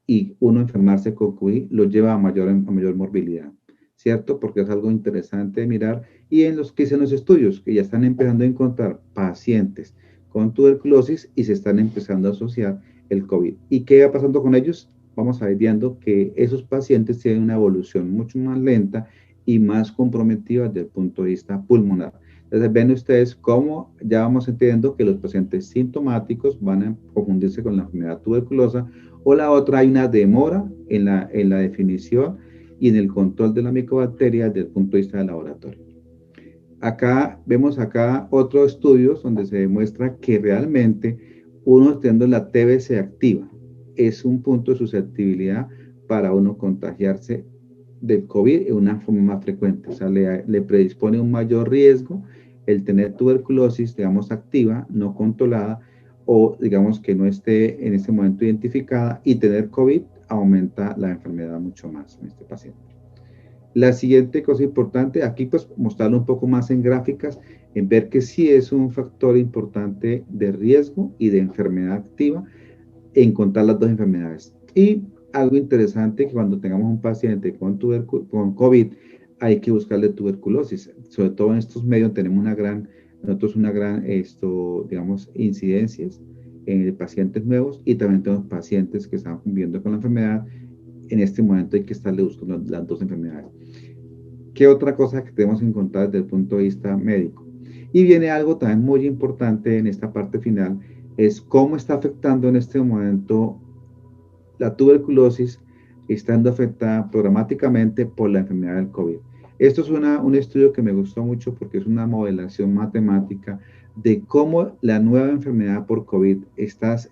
y uno enfermarse con COVID lo lleva a mayor morbilidad, ¿cierto? Porque es algo interesante de mirar. Y en los que dicen los estudios, que ya están empezando a encontrar pacientes con tuberculosis y se están empezando a asociar el COVID. ¿Y qué va pasando con ellos? Vamos a ir viendo que esos pacientes tienen una evolución mucho más lenta y más comprometida desde el punto de vista pulmonar. Entonces, ven ustedes cómo ya vamos entendiendo que los pacientes sintomáticos van a confundirse con la enfermedad tuberculosa, o la otra, hay una demora en la definición y en el control de la micobacteria desde el punto de vista del laboratorio. Acá vemos otros estudios donde se demuestra que realmente uno teniendo la TBC activa es un punto de susceptibilidad para uno contagiarse del COVID en una forma más frecuente. O sea, le predispone un mayor riesgo el tener tuberculosis, digamos, activa, no controlada, o digamos que no esté en este momento identificada, y tener COVID aumenta la enfermedad mucho más en este paciente. La siguiente cosa importante, aquí pues mostrarlo un poco más en gráficas, en ver que sí es un factor importante de riesgo y de enfermedad activa, encontrar las dos enfermedades. Y algo interesante, que cuando tengamos un paciente con COVID, hay que buscarle tuberculosis. Sobre todo en estos medios tenemos nosotros una gran, digamos, incidencias en pacientes nuevos, y también tenemos pacientes que están conviviendo con la enfermedad. En este momento hay que estarle buscando las dos enfermedades. ¿Qué otra cosa que tenemos que encontrar desde el punto de vista médico? Y viene algo también muy importante en esta parte final, es cómo está afectando en este momento la tuberculosis, estando afectada programáticamente por la enfermedad del COVID. Esto es un estudio que me gustó mucho porque es una modelación matemática de cómo la nueva enfermedad por COVID,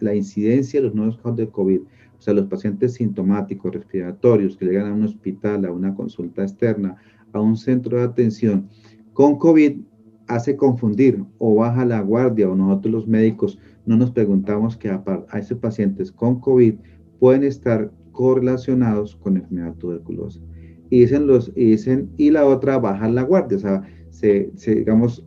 la incidencia de los nuevos casos de COVID, o sea, los pacientes sintomáticos respiratorios que llegan a un hospital, a una consulta externa, a un centro de atención con COVID, hace confundir o baja la guardia, o nosotros los médicos no nos preguntamos que a esos pacientes con COVID pueden estar correlacionados con enfermedad tuberculosa. Y la otra, bajar la guardia. O sea, digamos,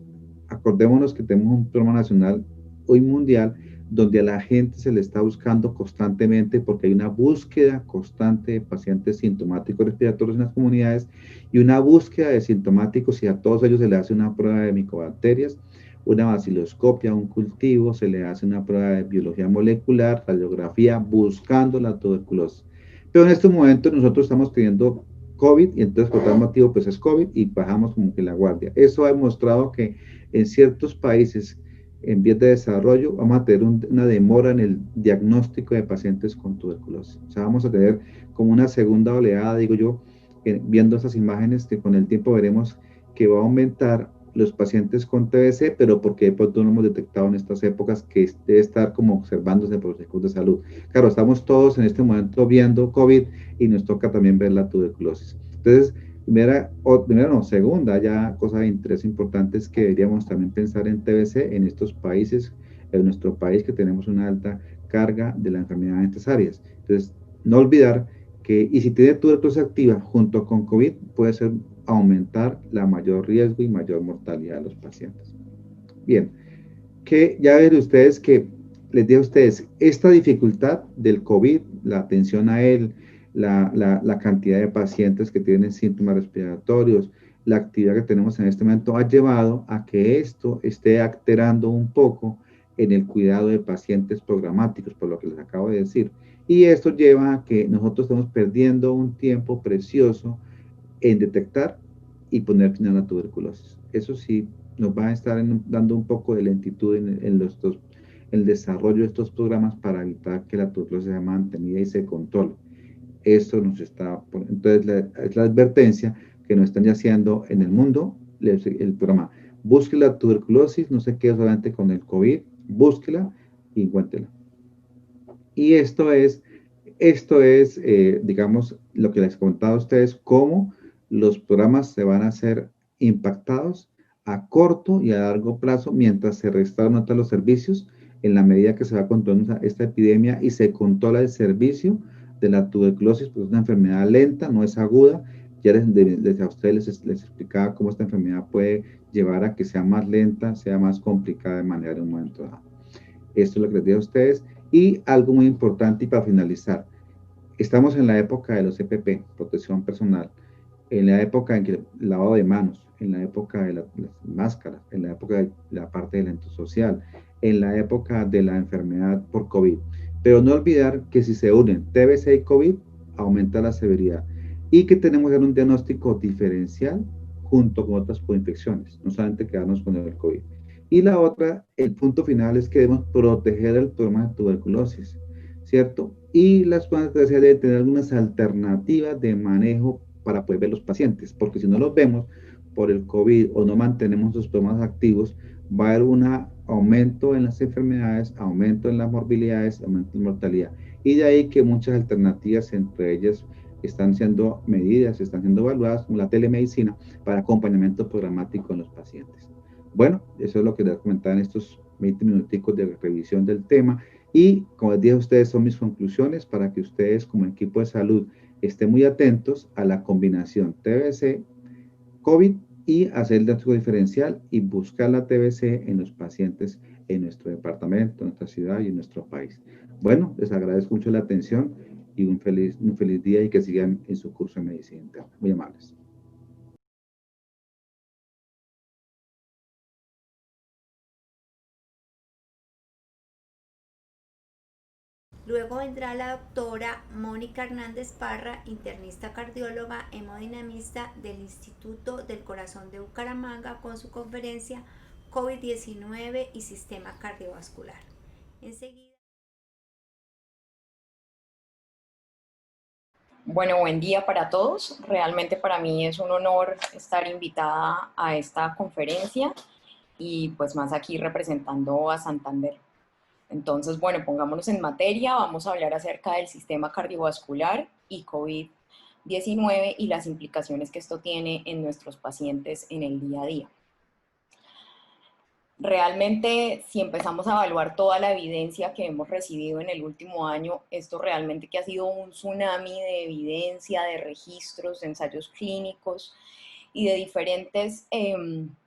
acordémonos que tenemos un programa nacional hoy mundial donde a la gente se le está buscando constantemente, porque hay una búsqueda constante de pacientes sintomáticos respiratorios en las comunidades, y una búsqueda de sintomáticos, y a todos ellos se le hace una prueba de micobacterias, una baciloscopia, un cultivo, se le hace una prueba de biología molecular, radiografía, buscando la tuberculosis. Pero en este momento nosotros estamos teniendo COVID, y entonces por tal motivo pues es COVID, y bajamos como que la guardia. Eso ha demostrado que en ciertos países en vías de desarrollo vamos a tener una demora en el diagnóstico de pacientes con tuberculosis. O sea, vamos a tener como una segunda oleada, digo yo, viendo esas imágenes, que con el tiempo veremos que va a aumentar los pacientes con TBC, pero porque pues, no lo hemos detectado en estas épocas, que debe estar como observándose por los equipos de salud. Claro, estamos todos en este momento viendo COVID y nos toca también ver la tuberculosis. Entonces, segunda, ya cosa de interés importante es que deberíamos también pensar en TBC en estos países, en nuestro país, que tenemos una alta carga de la enfermedad en estas áreas. Entonces, no olvidar que, y si tiene tuberculosis activa junto con COVID, puede ser aumentar la mayor riesgo y mayor mortalidad de los pacientes. Bien, que ya ven ustedes que les digo a ustedes, esta dificultad del COVID, la atención a él, la cantidad de pacientes que tienen síntomas respiratorios, la actividad que tenemos en este momento ha llevado a que esto esté alterando un poco en el cuidado de pacientes programáticos, por lo que les acabo de decir. Y esto lleva a que nosotros estamos perdiendo un tiempo precioso en detectar y poner fin a la tuberculosis. Eso sí, nos va a estar dando un poco de lentitud en el desarrollo de estos programas para evitar que la tuberculosis sea mantenida y se controle. Esto nos está, entonces es la advertencia que nos están haciendo en el mundo, el programa. Busque la tuberculosis, no se quede solamente con el COVID, búsquela y encuéntrela. Y digamos, lo que les comentaba a ustedes, cómo los programas se van a ser impactados a corto y a largo plazo mientras se restauran los servicios en la medida que se va controlando esta epidemia y se controla el servicio de la tuberculosis, porque es una enfermedad lenta, no es aguda. Ya desde a ustedes les explicaba cómo esta enfermedad puede llevar a que sea más lenta, sea más complicada de manejar en un momento dado. Esto es lo que les digo a ustedes. Y algo muy importante y para finalizar, estamos en la época de los EPP, protección personal, en la época en que el lavado de manos, en la época de las máscaras, en la época de la parte del aislamiento social, en la época de la enfermedad por COVID. Pero no olvidar que si se unen TBC y COVID, aumenta la severidad y que tenemos que dar un diagnóstico diferencial junto con otras infecciones, no solamente quedarnos con el COVID. Y la otra, el punto final es que debemos proteger el problema de tuberculosis, ¿cierto? Y las plantas deben tener algunas alternativas de manejo para poder ver los pacientes, porque si no los vemos por el COVID o no mantenemos los problemas activos, va a haber un aumento en las enfermedades, aumento en las morbilidades, aumento en la mortalidad. Y de ahí que muchas alternativas, entre ellas, están siendo medidas, están siendo evaluadas, como la telemedicina, para acompañamiento programático en los pacientes. Bueno, eso es lo que les voy a comentar en estos 20 minuticos de revisión del tema. Y como les dije a ustedes, son mis conclusiones para que ustedes como equipo de salud estén muy atentos a la combinación TBC, COVID y hacer el diagnóstico diferencial y buscar la TBC en los pacientes en nuestro departamento, en nuestra ciudad y en nuestro país. Bueno, les agradezco mucho la atención y un feliz día y que sigan en su curso de medicina interna. Muy amables. Luego vendrá la doctora Mónica Hernández Parra, internista cardióloga, hemodinamista del Instituto del Corazón de Bucaramanga, con su conferencia COVID-19 y sistema cardiovascular. Enseguida. Bueno, buen día para todos. Realmente para mí es un honor estar invitada a esta conferencia y pues más aquí representando a Santander. Entonces, bueno, pongámonos en materia. Vamos a hablar acerca del sistema cardiovascular y COVID-19 y las implicaciones que esto tiene en nuestros pacientes en el día a día. Realmente, si empezamos a evaluar toda la evidencia que hemos recibido en el último año, esto realmente que ha sido un tsunami de evidencia, de registros, de ensayos clínicos y de diferentes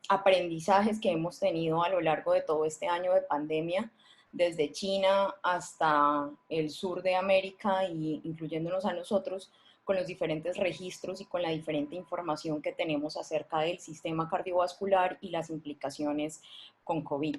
aprendizajes que hemos tenido a lo largo de todo este año de pandemia, desde China hasta el sur de América y incluyéndonos a nosotros, con los diferentes registros y con la diferente información que tenemos acerca del sistema cardiovascular y las implicaciones con COVID.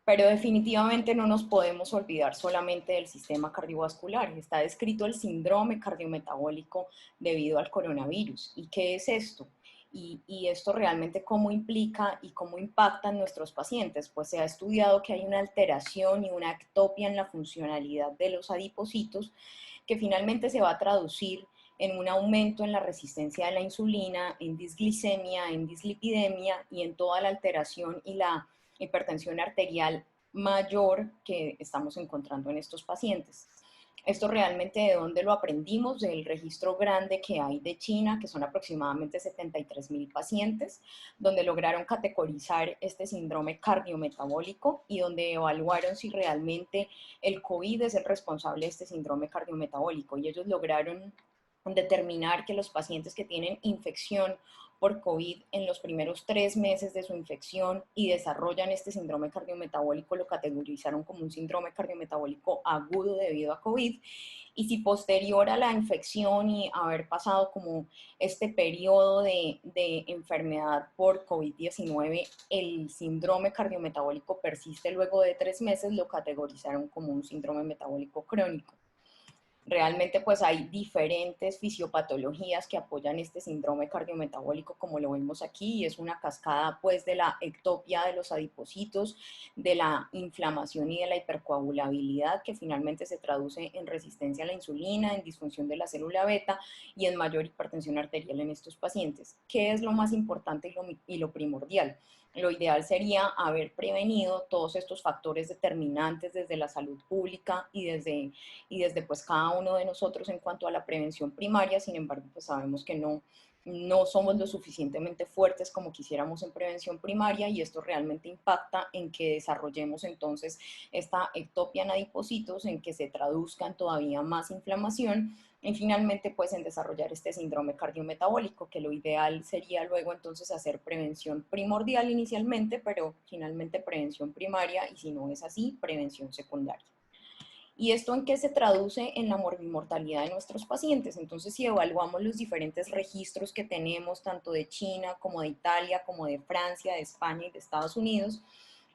Pero definitivamente no nos podemos olvidar solamente del sistema cardiovascular. Está descrito el síndrome cardiometabólico debido al coronavirus. ¿Y qué es esto? Y esto realmente cómo implica y cómo impacta en nuestros pacientes. Pues se ha estudiado que hay una alteración y una ectopia en la funcionalidad de los adipocitos que finalmente se va a traducir en un aumento en la resistencia a la insulina, en disglicemia, en dislipidemia y en toda la alteración y la hipertensión arterial mayor que estamos encontrando en estos pacientes. Esto realmente de dónde lo aprendimos, del registro grande que hay de China, que son aproximadamente 73,000 pacientes, donde lograron categorizar este síndrome cardiometabólico y donde evaluaron si realmente el COVID es el responsable de este síndrome cardiometabólico. Y ellos lograron determinar que los pacientes que tienen infección por COVID en los primeros 3 meses de su infección y desarrollan este síndrome cardiometabólico lo categorizaron como un síndrome cardiometabólico agudo debido a COVID. Y si posterior a la infección y haber pasado como este periodo de enfermedad por COVID-19, el síndrome cardiometabólico persiste luego de 3 meses, lo categorizaron como un síndrome metabólico crónico. Realmente pues hay diferentes fisiopatologías que apoyan este síndrome cardiometabólico como lo vemos aquí y es una cascada pues de la ectopia de los adipocitos, de la inflamación y de la hipercoagulabilidad que finalmente se traduce en resistencia a la insulina, en disfunción de la célula beta y en mayor hipertensión arterial en estos pacientes. ¿Qué es lo más importante y lo primordial? Lo ideal sería haber prevenido todos estos factores determinantes desde la salud pública y desde pues cada uno de nosotros en cuanto a la prevención primaria. Sin embargo, pues sabemos que no no somos lo suficientemente fuertes como quisiéramos en prevención primaria y esto realmente impacta en que desarrollemos entonces esta ectopia en adipocitos, en que se traduzca en todavía más inflamación y finalmente pues en desarrollar este síndrome cardiometabólico, que lo ideal sería luego entonces hacer prevención primordial inicialmente, pero finalmente prevención primaria y si no es así, prevención secundaria. ¿Y esto en qué se traduce? En la morbimortalidad de nuestros pacientes. Entonces, si evaluamos los diferentes registros que tenemos, tanto de China como de Italia, como de Francia, de España y de Estados Unidos,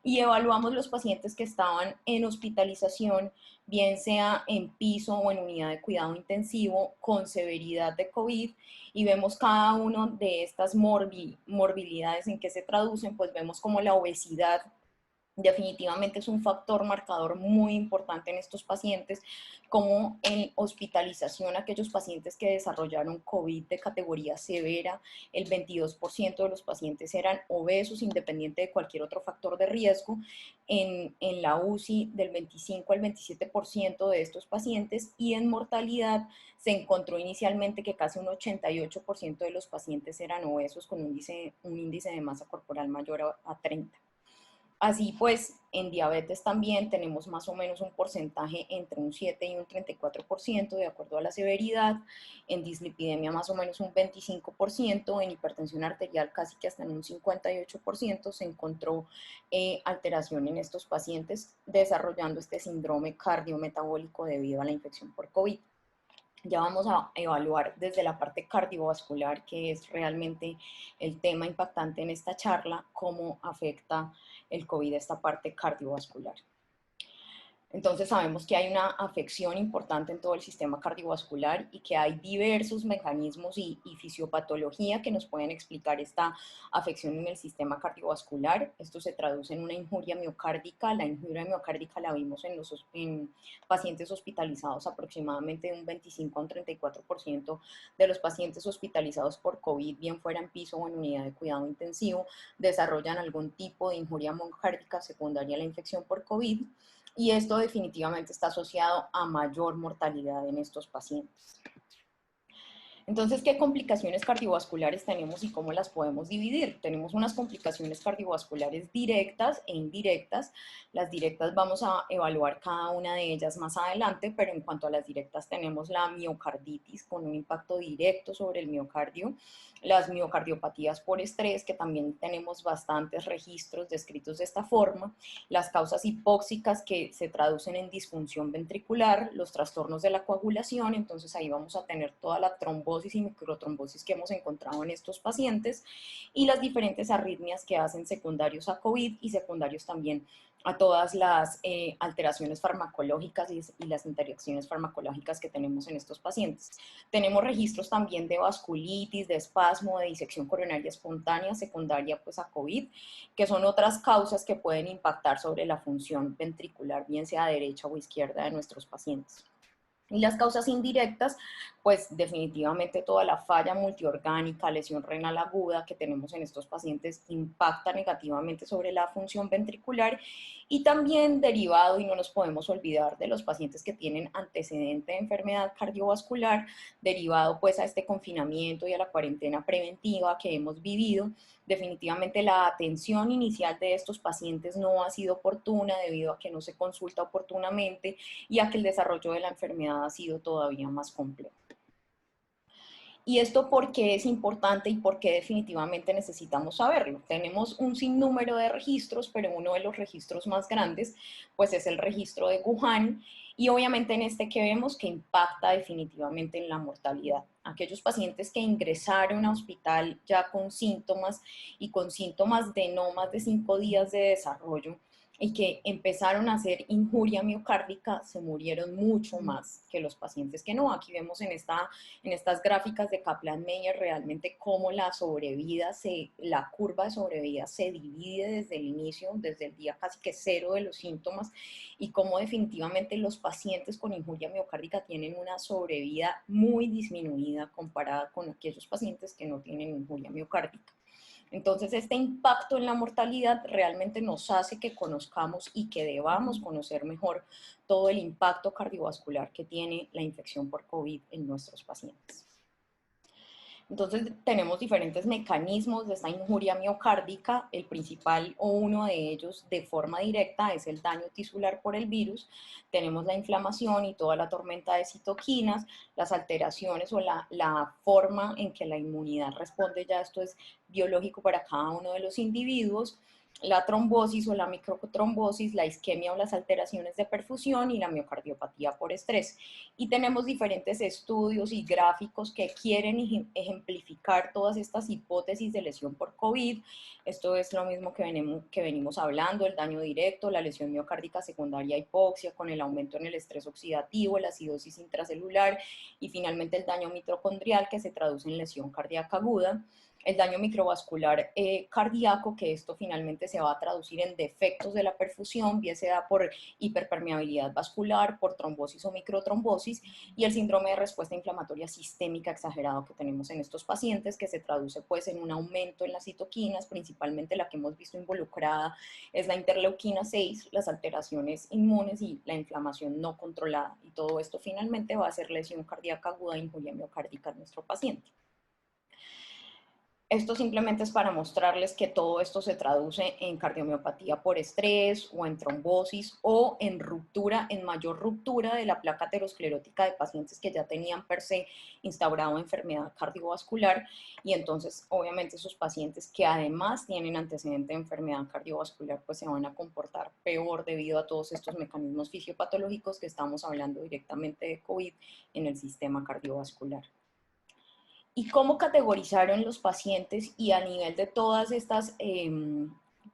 y evaluamos los pacientes que estaban en hospitalización, bien sea en piso o en unidad de cuidado intensivo, con severidad de COVID, y vemos cada uno de estas morbilidades en que se traducen, pues vemos como la obesidad definitivamente es un factor marcador muy importante en estos pacientes, como en hospitalización, aquellos pacientes que desarrollaron COVID de categoría severa, el 22% de los pacientes eran obesos, independiente de cualquier otro factor de riesgo. En la UCI, del 25 al 27% de estos pacientes, y en mortalidad se encontró inicialmente que casi un 88% de los pacientes eran obesos con un índice de masa corporal mayor a 30. Así pues, en diabetes también tenemos más o menos un porcentaje entre un 7 y un 34% de acuerdo a la severidad, en dislipidemia más o menos un 25%, en hipertensión arterial casi que hasta en un 58% se encontró alteración en estos pacientes desarrollando este síndrome cardiometabólico debido a la infección por COVID. Ya vamos a evaluar desde la parte cardiovascular, que es realmente el tema impactante en esta charla, cómo afecta el COVID a esta parte cardiovascular. Entonces sabemos que hay una afección importante en todo el sistema cardiovascular y que hay diversos mecanismos y fisiopatología que nos pueden explicar esta afección en el sistema cardiovascular. Esto se traduce en una injuria miocárdica. La injuria miocárdica la vimos en pacientes hospitalizados, aproximadamente un 25 a un 34% de los pacientes hospitalizados por COVID, bien fuera en piso o en unidad de cuidado intensivo, desarrollan algún tipo de injuria miocárdica secundaria a la infección por COVID. Y esto definitivamente está asociado a mayor mortalidad en estos pacientes. Entonces, ¿qué complicaciones cardiovasculares tenemos y cómo las podemos dividir? Tenemos unas complicaciones cardiovasculares directas e indirectas. Las directas vamos a evaluar cada una de ellas más adelante, pero en cuanto a las directas tenemos la miocarditis con un impacto directo sobre el miocardio, las miocardiopatías por estrés, que también tenemos bastantes registros descritos de esta forma, las causas hipóxicas que se traducen en disfunción ventricular, los trastornos de la coagulación, entonces ahí vamos a tener toda la trombosis y microtrombosis que hemos encontrado en estos pacientes, y las diferentes arritmias que hacen secundarios a COVID y secundarios también a todas las alteraciones farmacológicas y las interacciones farmacológicas que tenemos en estos pacientes. Tenemos registros también de vasculitis, de espasmo, de disección coronaria espontánea secundaria pues a COVID, que son otras causas que pueden impactar sobre la función ventricular, bien sea derecha o izquierda de nuestros pacientes. Y las causas indirectas, pues definitivamente toda la falla multiorgánica, lesión renal aguda que tenemos en estos pacientes impacta negativamente sobre la función ventricular, y también derivado, y no nos podemos olvidar de los pacientes que tienen antecedente de enfermedad cardiovascular, derivado pues a este confinamiento y a la cuarentena preventiva que hemos vivido. Definitivamente la atención inicial de estos pacientes no ha sido oportuna debido a que no se consulta oportunamente y a que el desarrollo de la enfermedad ha sido todavía más complejo. ¿Y esto por qué es importante y por qué definitivamente necesitamos saberlo? Tenemos un sinnúmero de registros, pero uno de los registros más grandes pues es el registro de Wuhan, y obviamente en este que vemos que impacta definitivamente en la mortalidad. Aquellos pacientes que ingresaron a hospital ya con síntomas y con síntomas de no más de 5 días de desarrollo y que empezaron a hacer injuria miocárdica, se murieron mucho más que los pacientes que no. Aquí vemos en estas gráficas de Kaplan-Meier realmente cómo la curva de sobrevida se divide desde el inicio, desde el día casi que cero de los síntomas, y cómo definitivamente los pacientes con injuria miocárdica tienen una sobrevida muy disminuida comparada con aquellos pacientes que no tienen injuria miocárdica. Entonces, este impacto en la mortalidad realmente nos hace que conozcamos y que debamos conocer mejor todo el impacto cardiovascular que tiene la infección por COVID en nuestros pacientes. Entonces tenemos diferentes mecanismos de esta injuria miocárdica. El principal o uno de ellos de forma directa es el daño tisular por el virus. Tenemos la inflamación y toda la tormenta de citoquinas, las alteraciones o la forma en que la inmunidad responde, ya esto es biológico para cada uno de los individuos, la trombosis o la microtrombosis, la isquemia o las alteraciones de perfusión y la miocardiopatía por estrés. Y tenemos diferentes estudios y gráficos que quieren ejemplificar todas estas hipótesis de lesión por COVID. Esto es lo mismo que venimos hablando, el daño directo, la lesión miocárdica secundaria, hipoxia, con el aumento en el estrés oxidativo, la acidosis intracelular y finalmente el daño mitocondrial que se traduce en lesión cardíaca aguda. El daño microvascular cardíaco, que esto finalmente se va a traducir en defectos de la perfusión, bien sea por hiperpermeabilidad vascular, por trombosis o microtrombosis, y el síndrome de respuesta inflamatoria sistémica exagerado que tenemos en estos pacientes, que se traduce pues en un aumento en las citoquinas, principalmente la que hemos visto involucrada es la interleuquina 6, las alteraciones inmunes y la inflamación no controlada, y todo esto finalmente va a ser lesión cardíaca aguda e injuria miocárdica en nuestro paciente. Esto simplemente es para mostrarles que todo esto se traduce en cardiomiopatía por estrés o en trombosis o en ruptura, en mayor ruptura de la placa aterosclerótica de pacientes que ya tenían per se instaurado enfermedad cardiovascular, y entonces obviamente esos pacientes que además tienen antecedente de enfermedad cardiovascular pues se van a comportar peor debido a todos estos mecanismos fisiopatológicos que estamos hablando directamente de COVID en el sistema cardiovascular. ¿Y cómo categorizaron los pacientes? Y a nivel de todas estas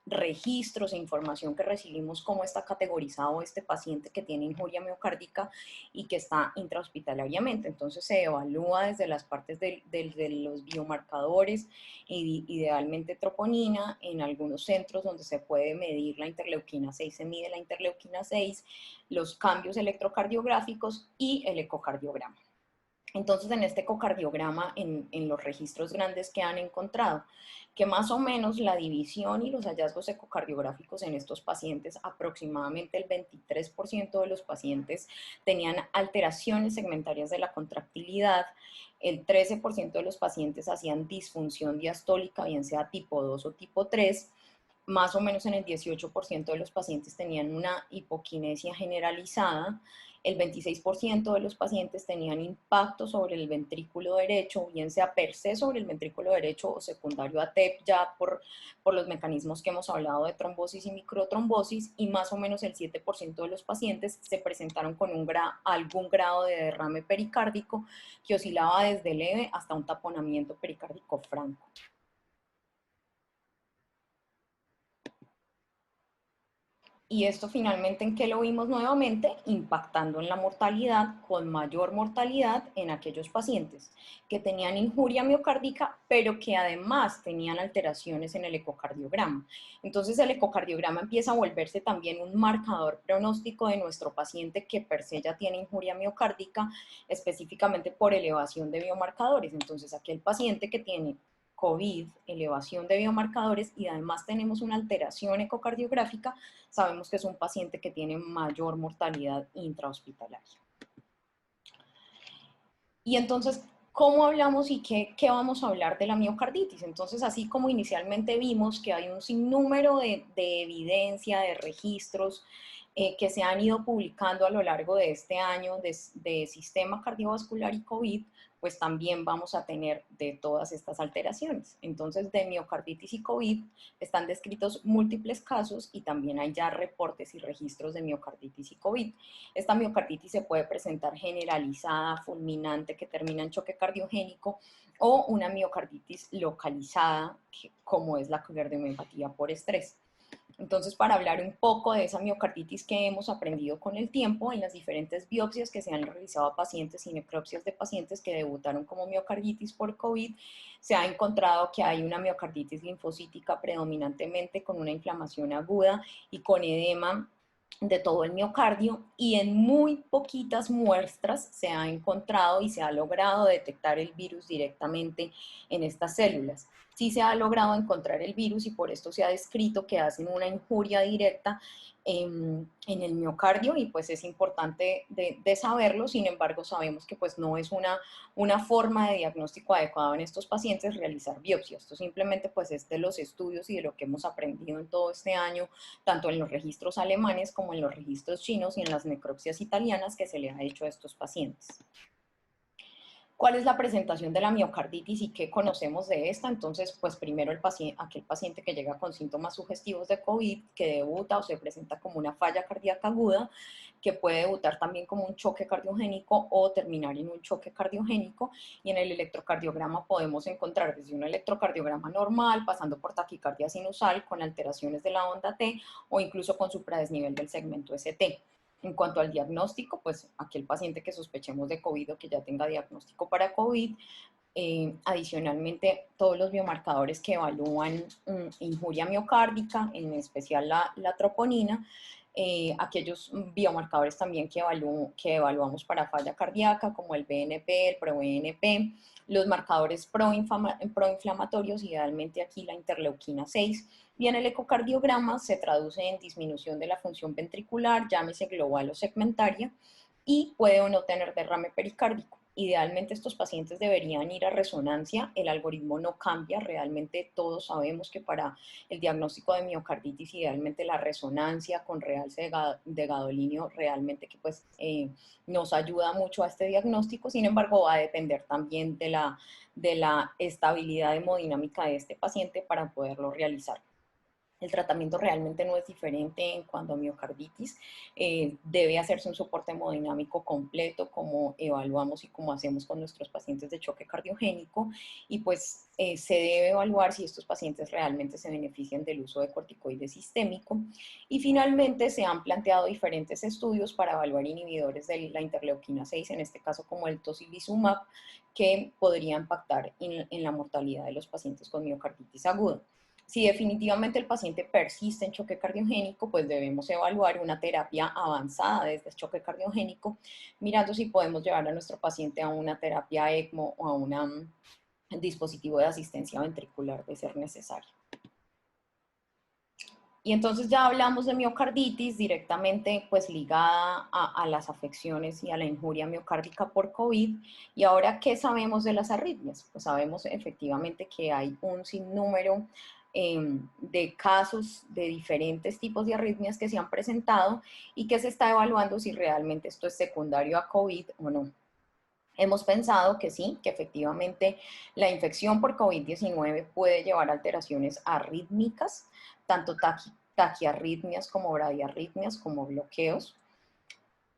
registros e información que recibimos, cómo está categorizado este paciente que tiene injuria miocárdica y que está intrahospitalariamente. Entonces se evalúa desde las partes de los biomarcadores, idealmente troponina, en algunos centros donde se puede medir la interleuquina 6, se mide la interleuquina 6, los cambios electrocardiográficos y el ecocardiograma. Entonces, en este ecocardiograma, en los registros grandes que han encontrado, que más o menos la división y los hallazgos ecocardiográficos en estos pacientes, aproximadamente el 23% de los pacientes tenían alteraciones segmentarias de la contractilidad, el 13% de los pacientes hacían disfunción diastólica, bien sea tipo 2 o tipo 3, más o menos en el 18% de los pacientes tenían una hipoquinesia generalizada, el 26% de los pacientes tenían impacto sobre el ventrículo derecho, bien sea per se sobre el ventrículo derecho o secundario a TEP, ya por los mecanismos que hemos hablado de trombosis y microtrombosis, y más o menos el 7% de los pacientes se presentaron con algún grado de derrame pericárdico que oscilaba desde leve hasta un taponamiento pericárdico franco. Y esto finalmente, ¿en qué lo vimos nuevamente? Impactando en la mortalidad, con mayor mortalidad en aquellos pacientes que tenían injuria miocárdica, pero que además tenían alteraciones en el ecocardiograma. Entonces el ecocardiograma empieza a volverse también un marcador pronóstico de nuestro paciente que per se ya tiene injuria miocárdica, específicamente por elevación de biomarcadores. Entonces aquel paciente que tiene COVID, elevación de biomarcadores y además tenemos una alteración ecocardiográfica, sabemos que es un paciente que tiene mayor mortalidad intrahospitalaria. Y entonces, ¿cómo hablamos y qué vamos a hablar de la miocarditis? Entonces, así como inicialmente vimos que hay un sinnúmero de evidencia, de registros que se han ido publicando a lo largo de este año de sistema cardiovascular y COVID, pues también vamos a tener de todas estas alteraciones. Entonces, de miocarditis y COVID están descritos múltiples casos y también hay ya reportes y registros de miocarditis y COVID. Esta miocarditis se puede presentar generalizada, fulminante, que termina en choque cardiogénico, o una miocarditis localizada, como es la cardiomiopatía por estrés. Entonces, para hablar un poco de esa miocarditis que hemos aprendido con el tiempo, en las diferentes biopsias que se han realizado a pacientes y necropsias de pacientes que debutaron como miocarditis por COVID, se ha encontrado que hay una miocarditis linfocítica predominantemente con una inflamación aguda y con edema de todo el miocardio, y en muy poquitas muestras se ha encontrado y se ha logrado detectar el virus directamente en estas células. sí se ha logrado encontrar el virus y por esto se ha descrito que hacen una injuria directa en el miocardio y pues es importante de saberlo. Sin embargo, sabemos que pues no es una forma de diagnóstico adecuado en estos pacientes realizar biopsia. Esto simplemente pues es de los estudios y de lo que hemos aprendido en todo este año, tanto en los registros alemanes como en los registros chinos y en las necropsias italianas que se le ha hecho a estos pacientes. ¿Cuál es la presentación de la miocarditis y qué conocemos de esta? Entonces, pues primero aquel paciente que llega con síntomas sugestivos de COVID, que debuta o se presenta como una falla cardíaca aguda, que puede debutar también como un choque cardiogénico o terminar en un choque cardiogénico. Y en el electrocardiograma podemos encontrar desde un electrocardiograma normal, pasando por taquicardia sinusal con alteraciones de la onda T o incluso con supradesnivel del segmento ST. En cuanto al diagnóstico, pues aquel paciente que sospechemos de COVID o que ya tenga diagnóstico para COVID, adicionalmente todos los biomarcadores que evalúan injuria miocárdica, en especial la troponina, aquellos biomarcadores también que evaluamos para falla cardíaca, como el BNP, el ProBNP, los marcadores proinflamatorios, idealmente aquí la interleuquina 6, y en el ecocardiograma se traduce en disminución de la función ventricular, llámese global o segmentaria, y puede o no tener derrame pericárdico. Idealmente estos pacientes deberían ir a resonancia, el algoritmo no cambia, realmente todos sabemos que para el diagnóstico de miocarditis idealmente la resonancia con realce de gadolinio realmente que pues nos ayuda mucho a este diagnóstico. Sin embargo, va a depender también de la estabilidad hemodinámica de este paciente para poderlo realizar. El tratamiento realmente no es diferente en cuanto a miocarditis. Debe hacerse un soporte hemodinámico completo, como evaluamos y como hacemos con nuestros pacientes de choque cardiogénico. Y pues se debe evaluar si estos pacientes realmente se benefician del uso de corticoide sistémico. Y finalmente se han planteado diferentes estudios para evaluar inhibidores de la interleuquina 6, en este caso como el tocilizumab, que podría impactar en la mortalidad de los pacientes con miocarditis aguda. Si definitivamente el paciente persiste en choque cardiogénico, pues debemos evaluar una terapia avanzada desde el choque cardiogénico, mirando si podemos llevar a nuestro paciente a una terapia ECMO o a un dispositivo de asistencia ventricular de ser necesario. Y entonces ya hablamos de miocarditis directamente pues ligada a las afecciones y a la injuria miocárdica por COVID. Y ahora, ¿qué sabemos de las arritmias? Pues sabemos efectivamente que hay un sinnúmero de casos de diferentes tipos de arritmias que se han presentado y que se está evaluando si realmente esto es secundario a COVID o no. Hemos pensado que sí, que efectivamente la infección por COVID-19 puede llevar a alteraciones arrítmicas, tanto taquiarritmias como bradiarritmias, como bloqueos.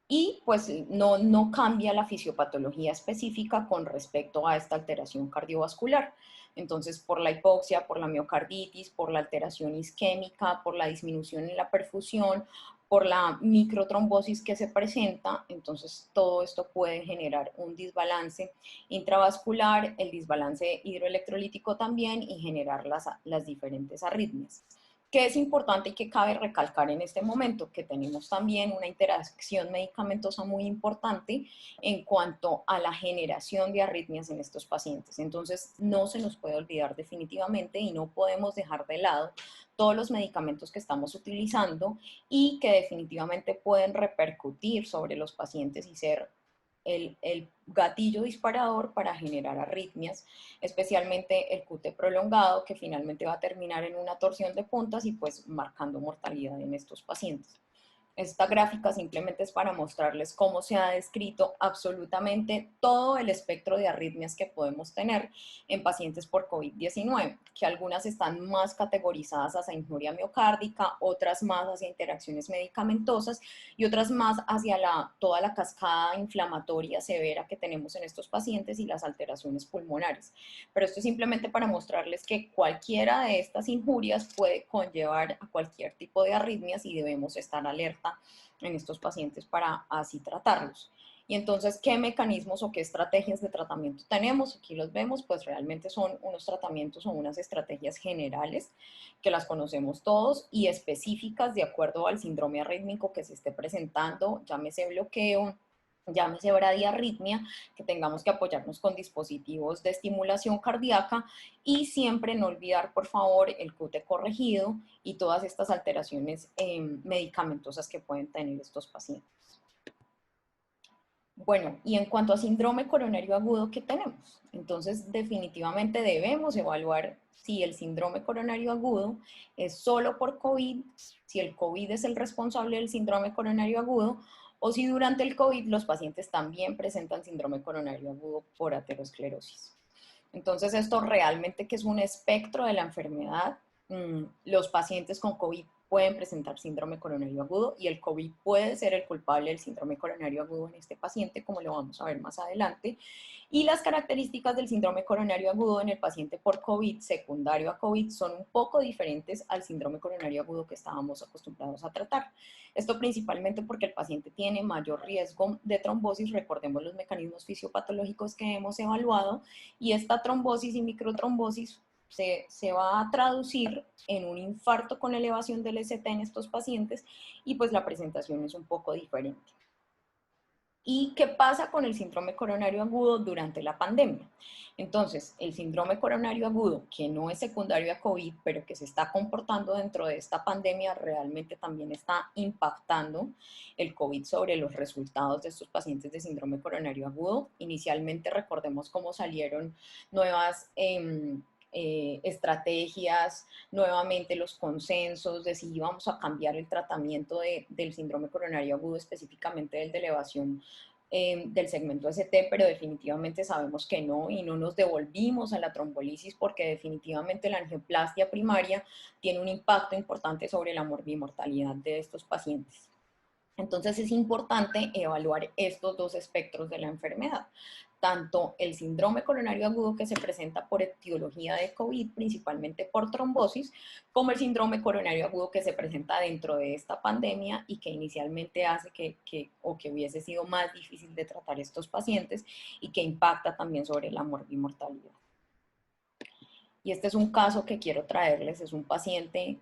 Y pues no cambia la fisiopatología específica con respecto a esta alteración cardiovascular. Entonces, por la hipoxia, por la miocarditis, por la alteración isquémica, por la disminución en la perfusión, por la microtrombosis que se presenta, entonces todo esto puede generar un desbalance intravascular, el desbalance hidroelectrolítico también y generar las diferentes arritmias. ¿Qué es importante y que cabe recalcar en este momento? Que tenemos también una interacción medicamentosa muy importante en cuanto a la generación de arritmias en estos pacientes. Entonces, no se nos puede olvidar definitivamente y no podemos dejar de lado todos los medicamentos que estamos utilizando y que definitivamente pueden repercutir sobre los pacientes y ser el gatillo disparador para generar arritmias, especialmente el QT prolongado, que finalmente va a terminar en una torsión de puntas y pues marcando mortalidad en estos pacientes. Esta gráfica simplemente es para mostrarles cómo se ha descrito absolutamente todo el espectro de arritmias que podemos tener en pacientes por COVID-19, que algunas están más categorizadas hacia injuria miocárdica, otras más hacia interacciones medicamentosas y otras más hacia toda la cascada inflamatoria severa que tenemos en estos pacientes y las alteraciones pulmonares. Pero esto es simplemente para mostrarles que cualquiera de estas injurias puede conllevar a cualquier tipo de arritmias y debemos estar alerta en estos pacientes para así tratarlos. Y entonces, ¿qué mecanismos o qué estrategias de tratamiento tenemos? Aquí los vemos, pues realmente son unos tratamientos o unas estrategias generales que las conocemos todos y específicas de acuerdo al síndrome arrítmico que se esté presentando, llámese bloqueo, llámese bradiarritmia, que tengamos que apoyarnos con dispositivos de estimulación cardíaca y siempre no olvidar, por favor, el QT corregido y todas estas alteraciones medicamentosas que pueden tener estos pacientes. Bueno, y en cuanto a síndrome coronario agudo, ¿qué tenemos? Entonces, definitivamente debemos evaluar si el síndrome coronario agudo es solo por COVID, si el COVID es el responsable del síndrome coronario agudo, o si durante el COVID los pacientes también presentan síndrome coronario agudo por aterosclerosis. Entonces, esto realmente que es un espectro de la enfermedad. Los pacientes con COVID pueden presentar síndrome coronario agudo y el COVID puede ser el culpable del síndrome coronario agudo en este paciente, como lo vamos a ver más adelante. Y las características del síndrome coronario agudo en el paciente por COVID, secundario a COVID, son un poco diferentes al síndrome coronario agudo que estábamos acostumbrados a tratar. Esto principalmente porque el paciente tiene mayor riesgo de trombosis, recordemos los mecanismos fisiopatológicos que hemos evaluado, y esta trombosis y microtrombosis se va a traducir en un infarto con elevación del ST en estos pacientes y pues la presentación es un poco diferente. ¿Y qué pasa con el síndrome coronario agudo durante la pandemia? Entonces, el síndrome coronario agudo, que no es secundario a COVID, pero que se está comportando dentro de esta pandemia, realmente también está impactando el COVID sobre los resultados de estos pacientes de síndrome coronario agudo. Inicialmente recordemos cómo salieron nuevas estrategias, nuevamente los consensos de si íbamos a cambiar el tratamiento del síndrome coronario agudo, específicamente del de elevación del segmento ST, pero definitivamente sabemos que no, y no nos devolvimos a la trombolisis porque definitivamente la angioplastia primaria tiene un impacto importante sobre la morbimortalidad de estos pacientes. Entonces es importante evaluar estos dos espectros de la enfermedad, tanto el síndrome coronario agudo que se presenta por etiología de COVID, principalmente por trombosis, como el síndrome coronario agudo que se presenta dentro de esta pandemia y que inicialmente hace que hubiese sido más difícil de tratar estos pacientes y que impacta también sobre la morbimortalidad. Y este es un caso que quiero traerles, es un paciente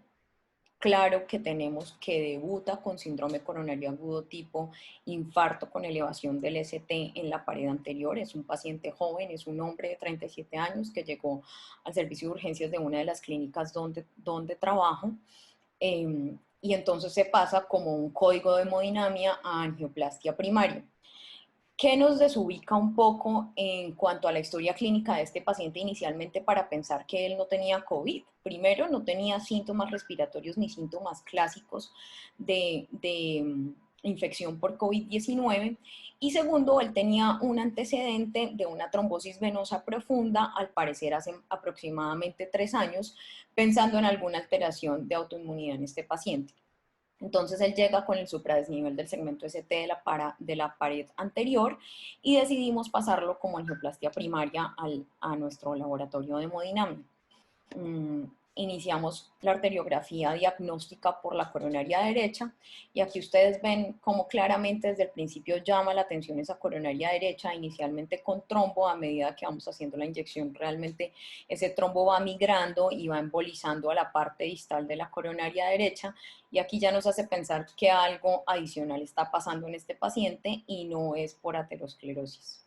claro que tenemos que debuta con síndrome coronario agudo tipo infarto con elevación del ST en la pared anterior. Es un paciente joven, es un hombre de 37 años que llegó al servicio de urgencias de una de las clínicas donde trabajo. Y entonces se pasa como un código de hemodinamia a angioplastia primaria. ¿Qué nos desubica un poco en cuanto a la historia clínica de este paciente inicialmente para pensar que él no tenía COVID? Primero, no tenía síntomas respiratorios ni síntomas clásicos de infección por COVID-19. Y segundo, él tenía un antecedente de una trombosis venosa profunda, al parecer hace aproximadamente 3 años, pensando en alguna alteración de autoinmunidad en este paciente. Entonces él llega con el supradesnivel del segmento ST de la pared anterior y decidimos pasarlo como angioplastia primaria a nuestro laboratorio de hemodinamia. Iniciamos la arteriografía diagnóstica por la coronaria derecha y aquí ustedes ven cómo claramente desde el principio llama la atención esa coronaria derecha, inicialmente con trombo. A medida que vamos haciendo la inyección realmente ese trombo va migrando y va embolizando a la parte distal de la coronaria derecha, y aquí ya nos hace pensar que algo adicional está pasando en este paciente y no es por aterosclerosis.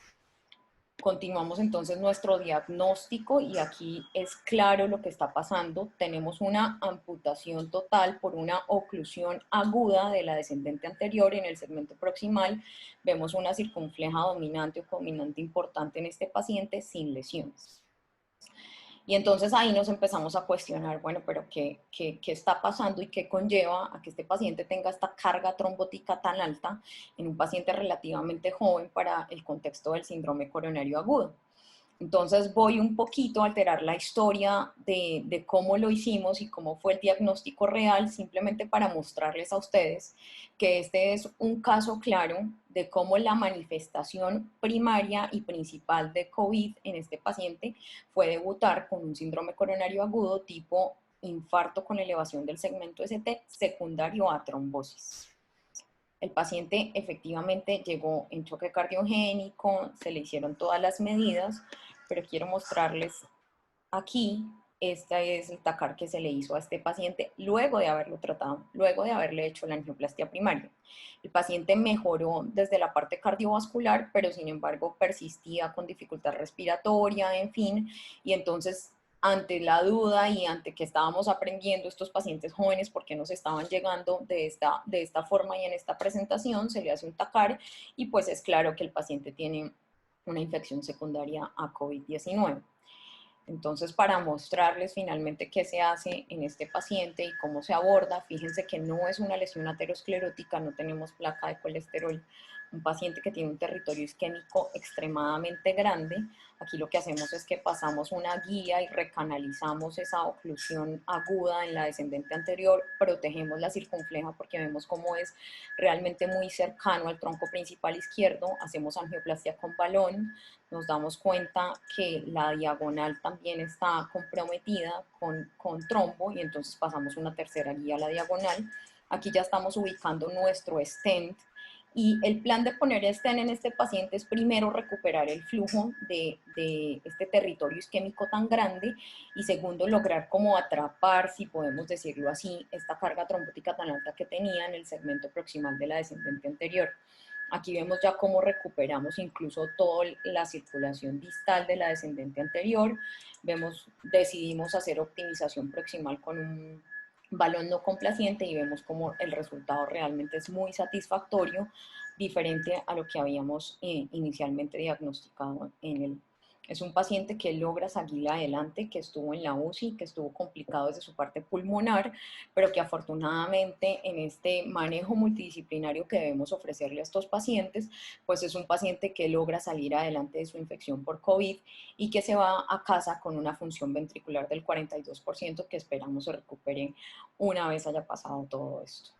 Continuamos entonces nuestro diagnóstico y aquí es claro lo que está pasando. Tenemos una amputación total por una oclusión aguda de la descendente anterior en el segmento proximal. Vemos una circunfleja dominante o culminante importante en este paciente sin lesiones. Y entonces ahí nos empezamos a cuestionar, bueno, pero ¿qué está pasando y qué conlleva a que este paciente tenga esta carga trombótica tan alta en un paciente relativamente joven para el contexto del síndrome coronario agudo? Entonces voy un poquito a alterar la historia de cómo lo hicimos y cómo fue el diagnóstico real, simplemente para mostrarles a ustedes que este es un caso claro de cómo la manifestación primaria y principal de COVID en este paciente fue debutar con un síndrome coronario agudo tipo infarto con elevación del segmento ST secundario a trombosis. El paciente efectivamente llegó en choque cardiogénico, se le hicieron todas las medidas, pero quiero mostrarles aquí este es el TACAR que se le hizo a este paciente luego de haberlo tratado, luego de haberle hecho la angioplastia primaria. El paciente mejoró desde la parte cardiovascular, pero sin embargo persistía con dificultad respiratoria, en fin, y entonces ante la duda y ante que estábamos aprendiendo estos pacientes jóvenes porque nos estaban llegando de esta forma y en esta presentación, se le hace un TACAR y pues es claro que el paciente tiene una infección secundaria a COVID-19. Entonces, para mostrarles finalmente qué se hace en este paciente y cómo se aborda, fíjense que no es una lesión aterosclerótica, no tenemos placa de colesterol, un paciente que tiene un territorio isquémico extremadamente grande. Aquí lo que hacemos es que pasamos una guía y recanalizamos esa oclusión aguda en la descendente anterior, protegemos la circunfleja porque vemos cómo es realmente muy cercano al tronco principal izquierdo, hacemos angioplastia con balón, nos damos cuenta que la diagonal también está comprometida con trombo y entonces pasamos una tercera guía a la diagonal. Aquí ya estamos ubicando nuestro stent y el plan de poner stent en este paciente es primero recuperar el flujo de este territorio isquémico tan grande y segundo lograr como atrapar, si podemos decirlo así, esta carga trombótica tan alta que tenía en el segmento proximal de la descendente anterior. Aquí vemos ya cómo recuperamos incluso toda la circulación distal de la descendente anterior. Decidimos hacer optimización proximal con un balón no complaciente y vemos cómo el resultado realmente es muy satisfactorio, diferente a lo que habíamos inicialmente diagnosticado en el. Es un paciente que logra salir adelante, que estuvo en la UCI, que estuvo complicado desde su parte pulmonar, pero que afortunadamente en este manejo multidisciplinario que debemos ofrecerle a estos pacientes, pues es un paciente que logra salir adelante de su infección por COVID y que se va a casa con una función ventricular del 42% que esperamos se recupere una vez haya pasado todo esto.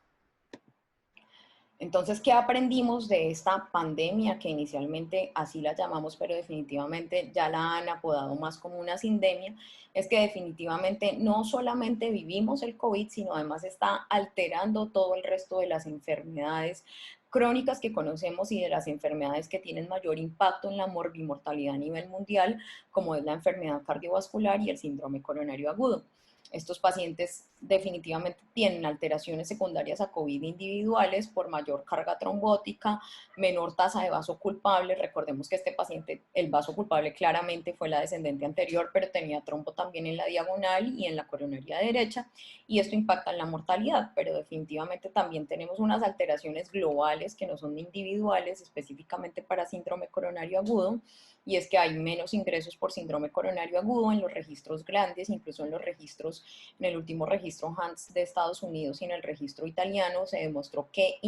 Entonces, ¿qué aprendimos de esta pandemia que inicialmente así la llamamos, pero definitivamente ya la han apodado más como una sindemia? Es que definitivamente no solamente vivimos el COVID, sino además está alterando todo el resto de las enfermedades crónicas que conocemos y de las enfermedades que tienen mayor impacto en la morbimortalidad a nivel mundial, como es la enfermedad cardiovascular y el síndrome coronario agudo. Estos pacientes definitivamente tienen alteraciones secundarias a COVID individuales por mayor carga trombótica, menor tasa de vaso culpable. Recordemos que este paciente, el vaso culpable claramente fue la descendente anterior, pero tenía trombo también en la diagonal y en la coronaria derecha, y esto impacta en la mortalidad, pero definitivamente también tenemos unas alteraciones globales que no son individuales, específicamente para síndrome coronario agudo, y es que hay menos ingresos por síndrome coronario agudo en los registros grandes, incluso en los registros, en el último registro HANS de Estados Unidos y en el registro italiano se demostró que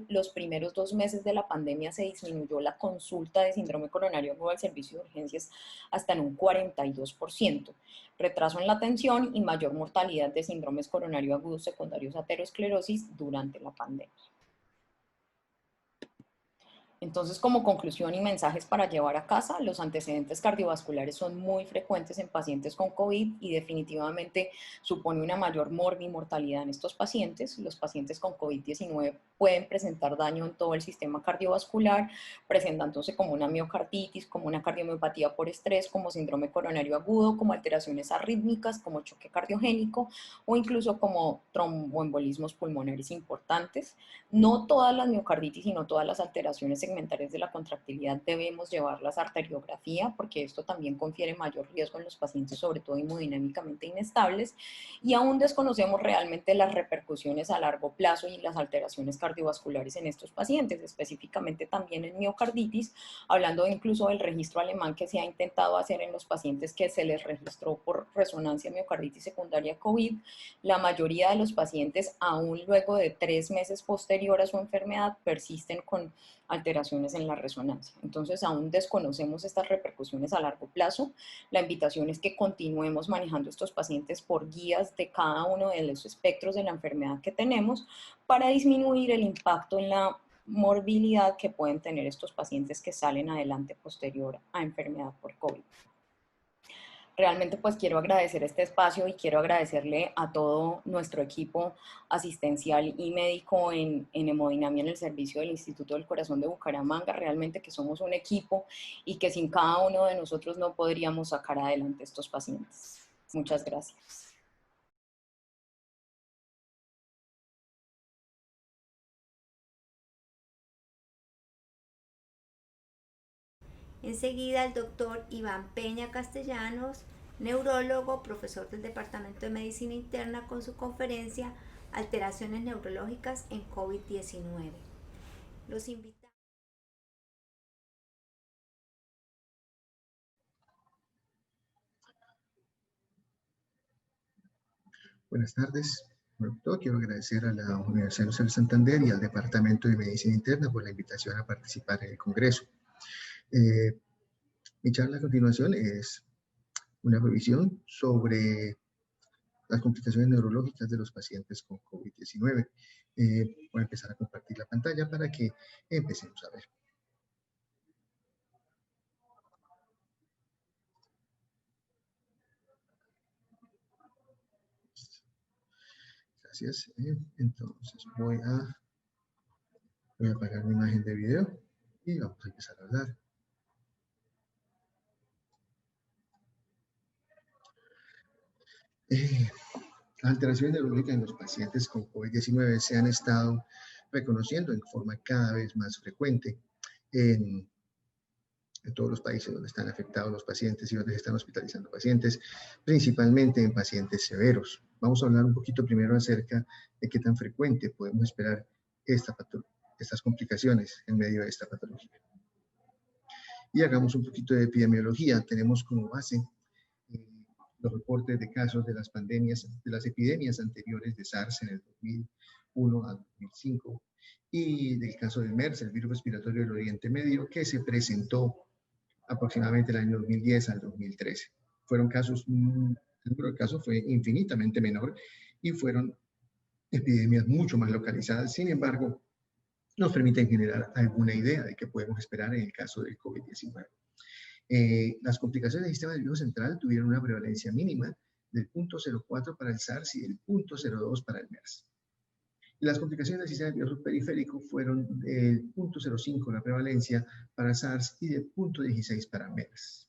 los primeros 2 meses de la pandemia se disminuyó la consulta de síndrome coronario agudo al servicio de urgencias hasta en un 42%, retraso en la atención y mayor mortalidad de síndromes coronario agudos secundarios a aterosclerosis durante la pandemia. Entonces, como conclusión y mensajes para llevar a casa, los antecedentes cardiovasculares son muy frecuentes en pacientes con COVID y definitivamente supone una mayor mortalidad en estos pacientes. Los pacientes con COVID-19 pueden presentar daño en todo el sistema cardiovascular, presentándose como una miocarditis, como una cardiomiopatía por estrés, como síndrome coronario agudo, como alteraciones arrítmicas, como choque cardiogénico o incluso como tromboembolismos pulmonares importantes. No todas las miocarditis y no todas las alteraciones segmentarias de la contractilidad debemos llevarlas a arteriografía porque esto también confiere mayor riesgo en los pacientes, sobre todo hemodinámicamente inestables, y aún desconocemos realmente las repercusiones a largo plazo y las alteraciones cardiovasculares en estos pacientes, específicamente también en miocarditis, hablando incluso del registro alemán que se ha intentado hacer en los pacientes que se les registró por resonancia miocarditis secundaria COVID. La mayoría de los pacientes, aún luego de 3 meses posterior a su enfermedad, persisten con alteraciones en la resonancia. Entonces, aún desconocemos estas repercusiones a largo plazo. La invitación es que continuemos manejando estos pacientes por guías de cada uno de los espectros de la enfermedad que tenemos para disminuir el impacto en la morbilidad que pueden tener estos pacientes que salen adelante posterior a enfermedad por COVID. Realmente pues quiero agradecer este espacio y quiero agradecerle a todo nuestro equipo asistencial y médico en hemodinamia en el servicio del Instituto del Corazón de Bucaramanga, realmente que somos un equipo y que sin cada uno de nosotros no podríamos sacar adelante estos pacientes. Muchas gracias. Enseguida el doctor Iván Peña Castellanos, neurólogo, profesor del Departamento de Medicina Interna, con su conferencia Alteraciones neurológicas en COVID-19. Los invitamos. Buenas tardes. Bueno, todo quiero agradecer a la Universidad Nacional de Santander y al Departamento de Medicina Interna por la invitación a participar en el Congreso. Mi charla a continuación es una revisión sobre las complicaciones neurológicas de los pacientes con COVID-19. Voy a empezar a compartir la pantalla para que empecemos a ver. Gracias. Entonces voy a apagar mi imagen de video y vamos a empezar a hablar. Las alteraciones neurológicas en los pacientes con COVID-19 se han estado reconociendo en forma cada vez más frecuente en todos los países donde están afectados los pacientes y donde se están hospitalizando pacientes, principalmente en pacientes severos. Vamos a hablar un poquito primero acerca de qué tan frecuente podemos esperar estas complicaciones en medio de esta patología. Y hagamos un poquito de epidemiología. Tenemos como base los reportes de casos de las pandemias, de las epidemias anteriores de SARS en el 2001 al 2005 y del caso del MERS, el virus respiratorio del Oriente Medio, que se presentó aproximadamente el año 2010 al 2013. Fueron casos, el número de casos fue infinitamente menor y fueron epidemias mucho más localizadas. Sin embargo, nos permiten generar alguna idea de qué podemos esperar en el caso del COVID-19. Las complicaciones del sistema nervioso central tuvieron una prevalencia mínima del 0.04 para el SARS y del 0.02 para el MERS. Las complicaciones del sistema nervioso periférico fueron del 0.05 la prevalencia para SARS y del 0.16 para MERS.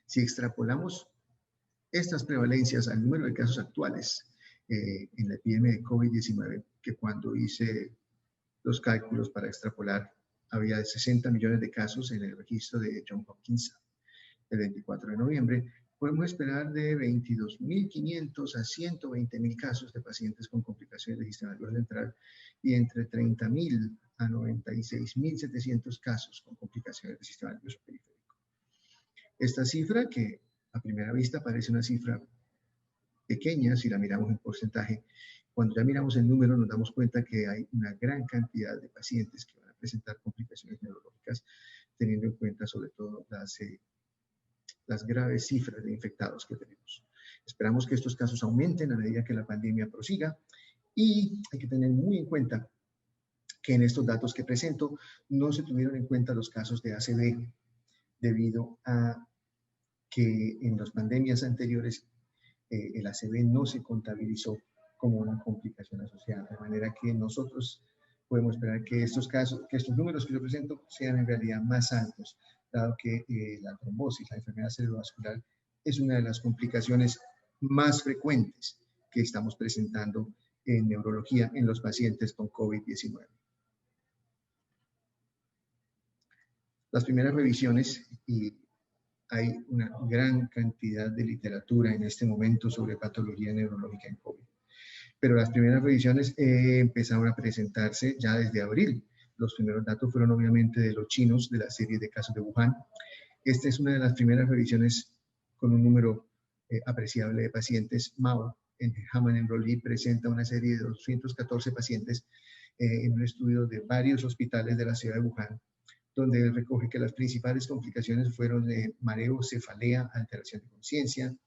Si extrapolamos estas prevalencias al número de casos actuales en la epidemia de COVID-19, que cuando hice los cálculos para extrapolar había 60 millones de casos en el registro de Johns Hopkins el 24 de noviembre, podemos esperar de 22.500 a 120.000 casos de pacientes con complicaciones del sistema nervioso central y entre 30.000 a 96.700 casos con complicaciones del sistema nervioso periférico. Esta cifra, que a primera vista parece una cifra pequeña si la miramos en porcentaje, cuando ya miramos el número nos damos cuenta que hay una gran cantidad de pacientes que van a presentar complicaciones neurológicas, teniendo en cuenta sobre todo las graves cifras de infectados que tenemos. Esperamos que estos casos aumenten a medida que la pandemia prosiga y hay que tener muy en cuenta que en estos datos que presento no se tuvieron en cuenta los casos de ACV debido a que en las pandemias anteriores el ACV no se contabilizó como una complicación asociada, de manera que nosotros podemos esperar que estos casos, que estos números que yo presento sean en realidad más altos, dado que la trombosis, la enfermedad cerebrovascular, es una de las complicaciones más frecuentes que estamos presentando en neurología en los pacientes con COVID-19. Las primeras revisiones, y hay una gran cantidad de literatura en este momento sobre patología neurológica en COVID, pero las primeras revisiones empezaron a presentarse ya desde abril. Los primeros datos fueron obviamente de los chinos, de la serie de casos de Wuhan. Esta es una de las primeras revisiones con un número apreciable de pacientes. Mao, en Hamann Enrollee, presenta una serie de 214 pacientes en un estudio de varios hospitales de la ciudad de Wuhan, donde recoge que las principales complicaciones fueron de mareo, cefalea, alteración de conciencia.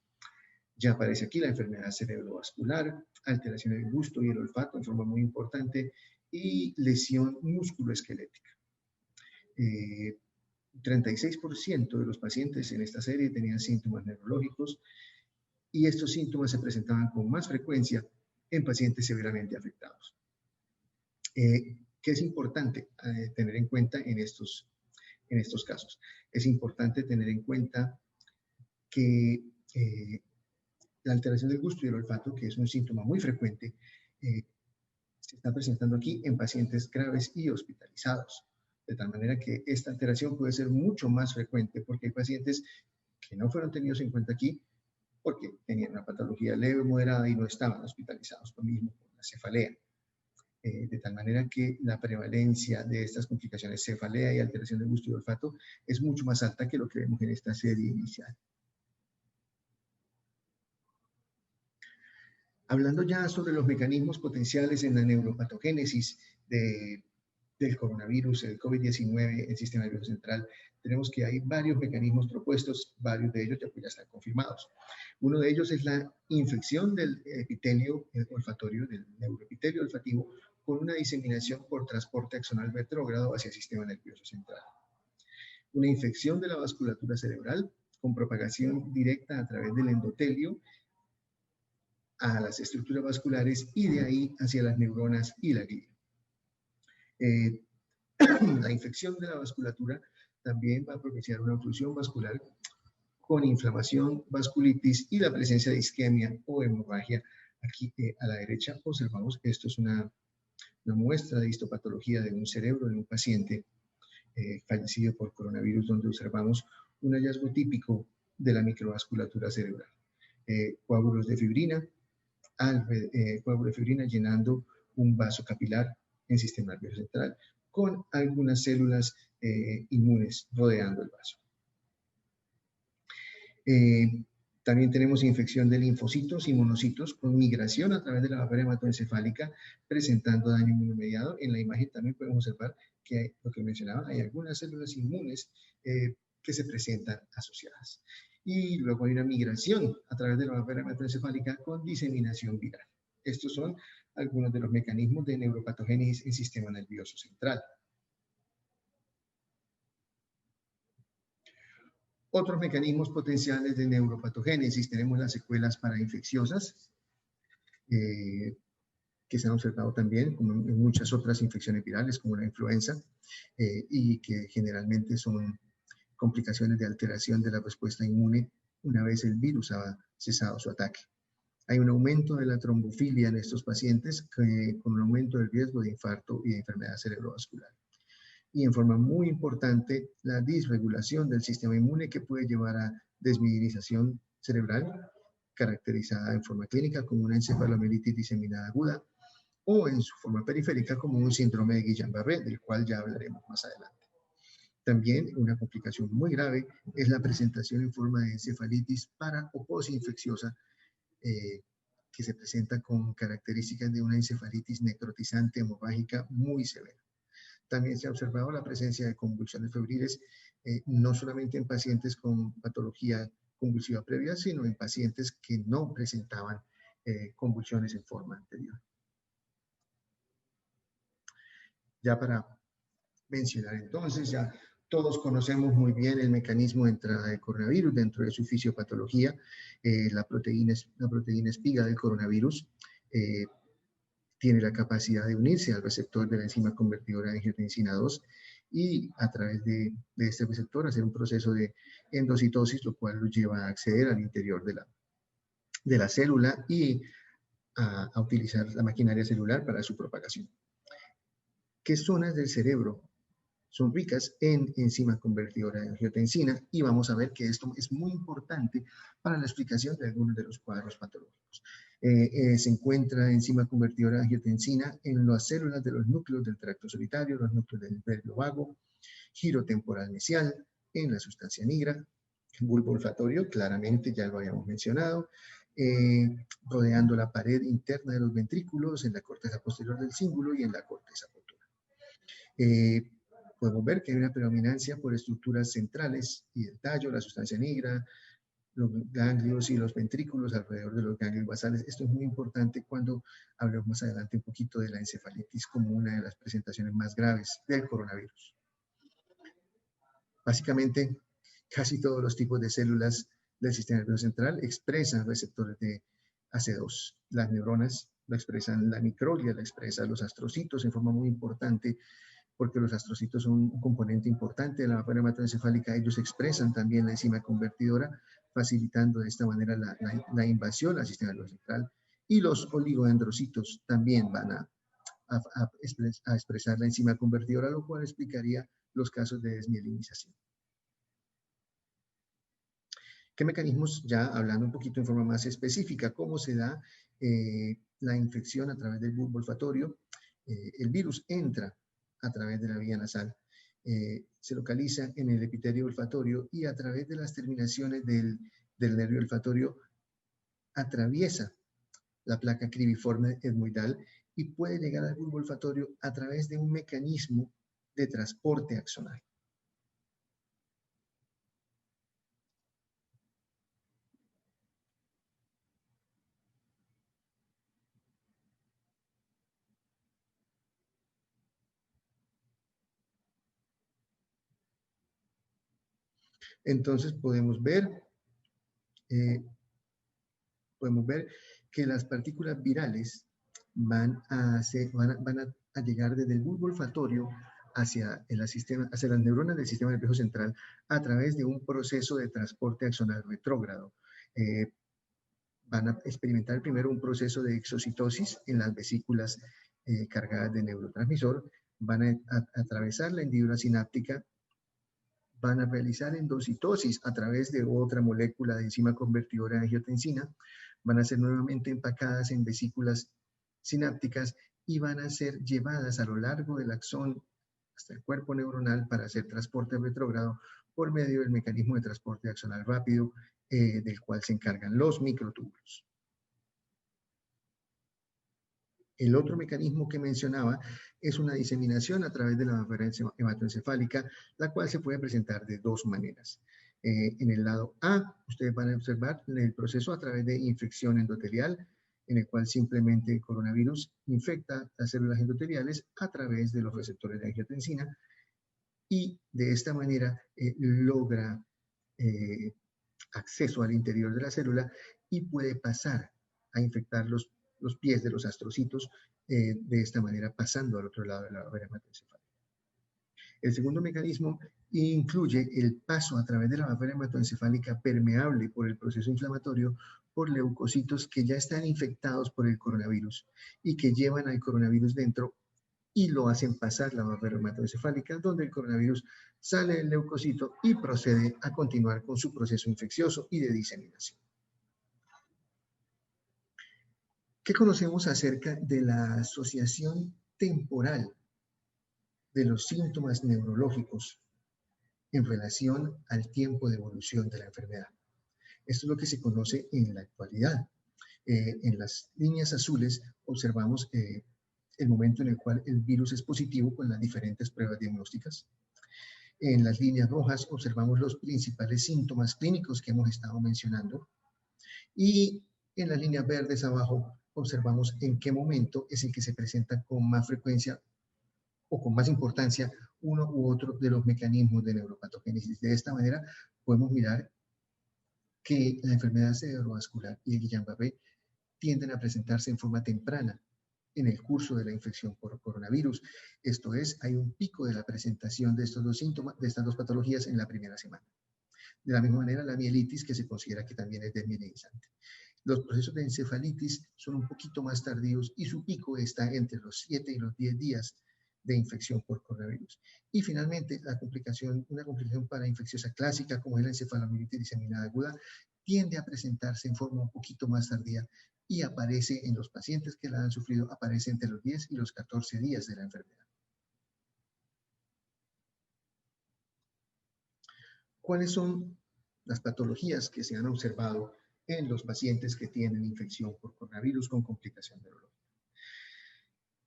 Ya aparece aquí la enfermedad cerebrovascular, alteración del gusto y el olfato en forma muy importante y lesión musculoesquelética. 36% de los pacientes en esta serie tenían síntomas neurológicos y estos síntomas se presentaban con más frecuencia en pacientes severamente afectados. ¿Qué es importante tener en cuenta en estos casos? Es importante tener en cuenta que La alteración del gusto y el olfato, que es un síntoma muy frecuente, se está presentando aquí en pacientes graves y hospitalizados. De tal manera que esta alteración puede ser mucho más frecuente porque hay pacientes que no fueron tenidos en cuenta aquí porque tenían una patología leve o moderada y no estaban hospitalizados, lo mismo con la cefalea. De tal manera que la prevalencia de estas complicaciones, cefalea y alteración del gusto y olfato, es mucho más alta que lo que vemos en esta serie inicial. Hablando ya sobre los mecanismos potenciales en la neuropatogénesis del coronavirus, el COVID-19 en el sistema nervioso central, tenemos que hay varios mecanismos propuestos, varios de ellos ya están confirmados. Uno de ellos es la infección del epitelio olfatorio, del neuroepitelio olfativo, con una diseminación por transporte axonal retrógrado hacia el sistema nervioso central. Una infección de la vasculatura cerebral con propagación directa a través del endotelio a las estructuras vasculares y de ahí hacia las neuronas y la glía. La infección de la vasculatura también va a propiciar una oclusión vascular con inflamación, vasculitis y la presencia de isquemia o hemorragia. Aquí a la derecha observamos, esto es una muestra de histopatología de un cerebro de un paciente fallecido por coronavirus, donde observamos un hallazgo típico de la microvasculatura cerebral. Coágulos de fibrina, coágulo de fibrina llenando un vaso capilar en sistema nervioso central, con algunas células inmunes rodeando el vaso. También tenemos infección de linfocitos y monocitos con migración a través de la barrera hematoencefálica, presentando daño inmunomediado. En la imagen también podemos observar que hay, lo que mencionaba, hay algunas células inmunes que se presentan asociadas. Y luego hay una migración a través de la barrera hematoencefálica con diseminación viral. Estos son algunos de los mecanismos de neuropatogénesis en el sistema nervioso central. Otros mecanismos potenciales de neuropatogénesis, tenemos las secuelas parainfecciosas, que se han observado también como en muchas otras infecciones virales, como la influenza, y que generalmente son complicaciones de alteración de la respuesta inmune una vez el virus ha cesado su ataque. Hay un aumento de la trombofilia en estos pacientes con un aumento del riesgo de infarto y de enfermedad cerebrovascular. Y en forma muy importante, la disregulación del sistema inmune que puede llevar a desmielinización cerebral, caracterizada en forma clínica como una encefalomielitis diseminada aguda, o en su forma periférica como un síndrome de Guillain-Barré, del cual ya hablaremos más adelante. También una complicación muy grave es la presentación en forma de encefalitis para o posinfecciosa, que se presenta con características de una encefalitis necrotizante hemorrágica muy severa. También se ha observado la presencia de convulsiones febriles, no solamente en pacientes con patología convulsiva previa, sino en pacientes que no presentaban convulsiones en forma anterior. Ya para mencionar entonces, ya todos conocemos muy bien el mecanismo de entrada del coronavirus dentro de su fisiopatología. La proteína espiga del coronavirus tiene la capacidad de unirse al receptor de la enzima convertidora de angiotensina 2 y a través de este receptor hacer un proceso de endocitosis, lo cual lo lleva a acceder al interior de la célula y a utilizar la maquinaria celular para su propagación. ¿Qué zonas del cerebro son ricas en enzima convertidora de angiotensina? Y vamos a ver que esto es muy importante para la explicación de algunos de los cuadros patológicos. Se encuentra enzima convertidora de angiotensina en las células de los núcleos del tracto solitario, los núcleos del nervio vago, giro temporal mesial, en la sustancia nigra, bulbo olfatorio, claramente ya lo habíamos mencionado, rodeando la pared interna de los ventrículos, en la corteza posterior del cíngulo y en la corteza motora. Podemos ver que hay una predominancia por estructuras centrales y del tallo, la sustancia negra, los ganglios y los ventrículos alrededor de los ganglios basales. Esto es muy importante cuando hablemos más adelante un poquito de la encefalitis como una de las presentaciones más graves del coronavirus. Básicamente, casi todos los tipos de células del sistema nervioso central expresan receptores de AC2. Las neuronas lo expresan, la microglia lo expresa, los astrocitos en forma muy importante, porque los astrocitos son un componente importante de la barrera hematoencefálica. Ellos expresan también la enzima convertidora, facilitando de esta manera la invasión al sistema nervioso central. Y los oligodendrocitos también van a expresar la enzima convertidora, lo cual explicaría los casos de desmielinización. ¿Qué mecanismos, ya hablando un poquito en forma más específica, cómo se da la infección a través del bulbo olfatorio? El virus entra a través de la vía nasal, se localiza en el epitelio olfatorio y a través de las terminaciones del nervio olfatorio atraviesa la placa cribiforme etmoidal y puede llegar al bulbo olfatorio a través de un mecanismo de transporte axonal. Entonces podemos ver que las partículas virales van a llegar desde el bulbo olfatorio hacia las neuronas del sistema nervioso central a través de un proceso de transporte axonal retrógrado. Van a experimentar primero un proceso de exocitosis en las vesículas cargadas de neurotransmisor, van a atravesar la hendidura sináptica, van a realizar endocitosis a través de otra molécula de enzima convertidora de angiotensina, van a ser nuevamente empacadas en vesículas sinápticas y van a ser llevadas a lo largo del axón hasta el cuerpo neuronal para hacer transporte retrógrado por medio del mecanismo de transporte axonal rápido del cual se encargan los microtúbulos. El otro mecanismo que mencionaba es una diseminación a través de la barrera hematoencefálica, la cual se puede presentar de dos maneras. En el lado A, ustedes van a observar el proceso a través de infección endotelial, en el cual simplemente el coronavirus infecta las células endoteliales a través de los receptores de angiotensina y de esta manera logra acceso al interior de la célula y puede pasar a infectar los pies de los astrocitos, de esta manera pasando al otro lado de la barrera hematoencefálica. El segundo mecanismo incluye el paso a través de la barrera hematoencefálica permeable por el proceso inflamatorio por leucocitos que ya están infectados por el coronavirus y que llevan al coronavirus dentro y lo hacen pasar la barrera hematoencefálica, donde el coronavirus sale del leucocito y procede a continuar con su proceso infeccioso y de diseminación. ¿Qué conocemos acerca de la asociación temporal de los síntomas neurológicos en relación al tiempo de evolución de la enfermedad? Esto es lo que se conoce en la actualidad. En las líneas azules observamos el momento en el cual el virus es positivo con las diferentes pruebas diagnósticas. En las líneas rojas observamos los principales síntomas clínicos que hemos estado mencionando. Y en las líneas verdes abajo observamos en qué momento es el que se presenta con más frecuencia o con más importancia uno u otro de los mecanismos de neuropatogénesis. De esta manera podemos mirar que la enfermedad cerebrovascular y el Guillain-Barré tienden a presentarse en forma temprana en el curso de la infección por coronavirus. Esto es, hay un pico de la presentación de estos dos síntomas, de estas dos patologías en la primera semana. De la misma manera, la mielitis, que se considera que también es desmielinizante. Los procesos de encefalitis son un poquito más tardíos y su pico está entre los 7 y los 10 días de infección por coronavirus. Y finalmente, una complicación parainfecciosa clásica, como es la encefalomielitis diseminada aguda, tiende a presentarse en forma un poquito más tardía y aparece en los pacientes que la han sufrido, aparece entre los 10 y los 14 días de la enfermedad. ¿Cuáles son las patologías que se han observado en los pacientes que tienen infección por coronavirus con complicación neurológica?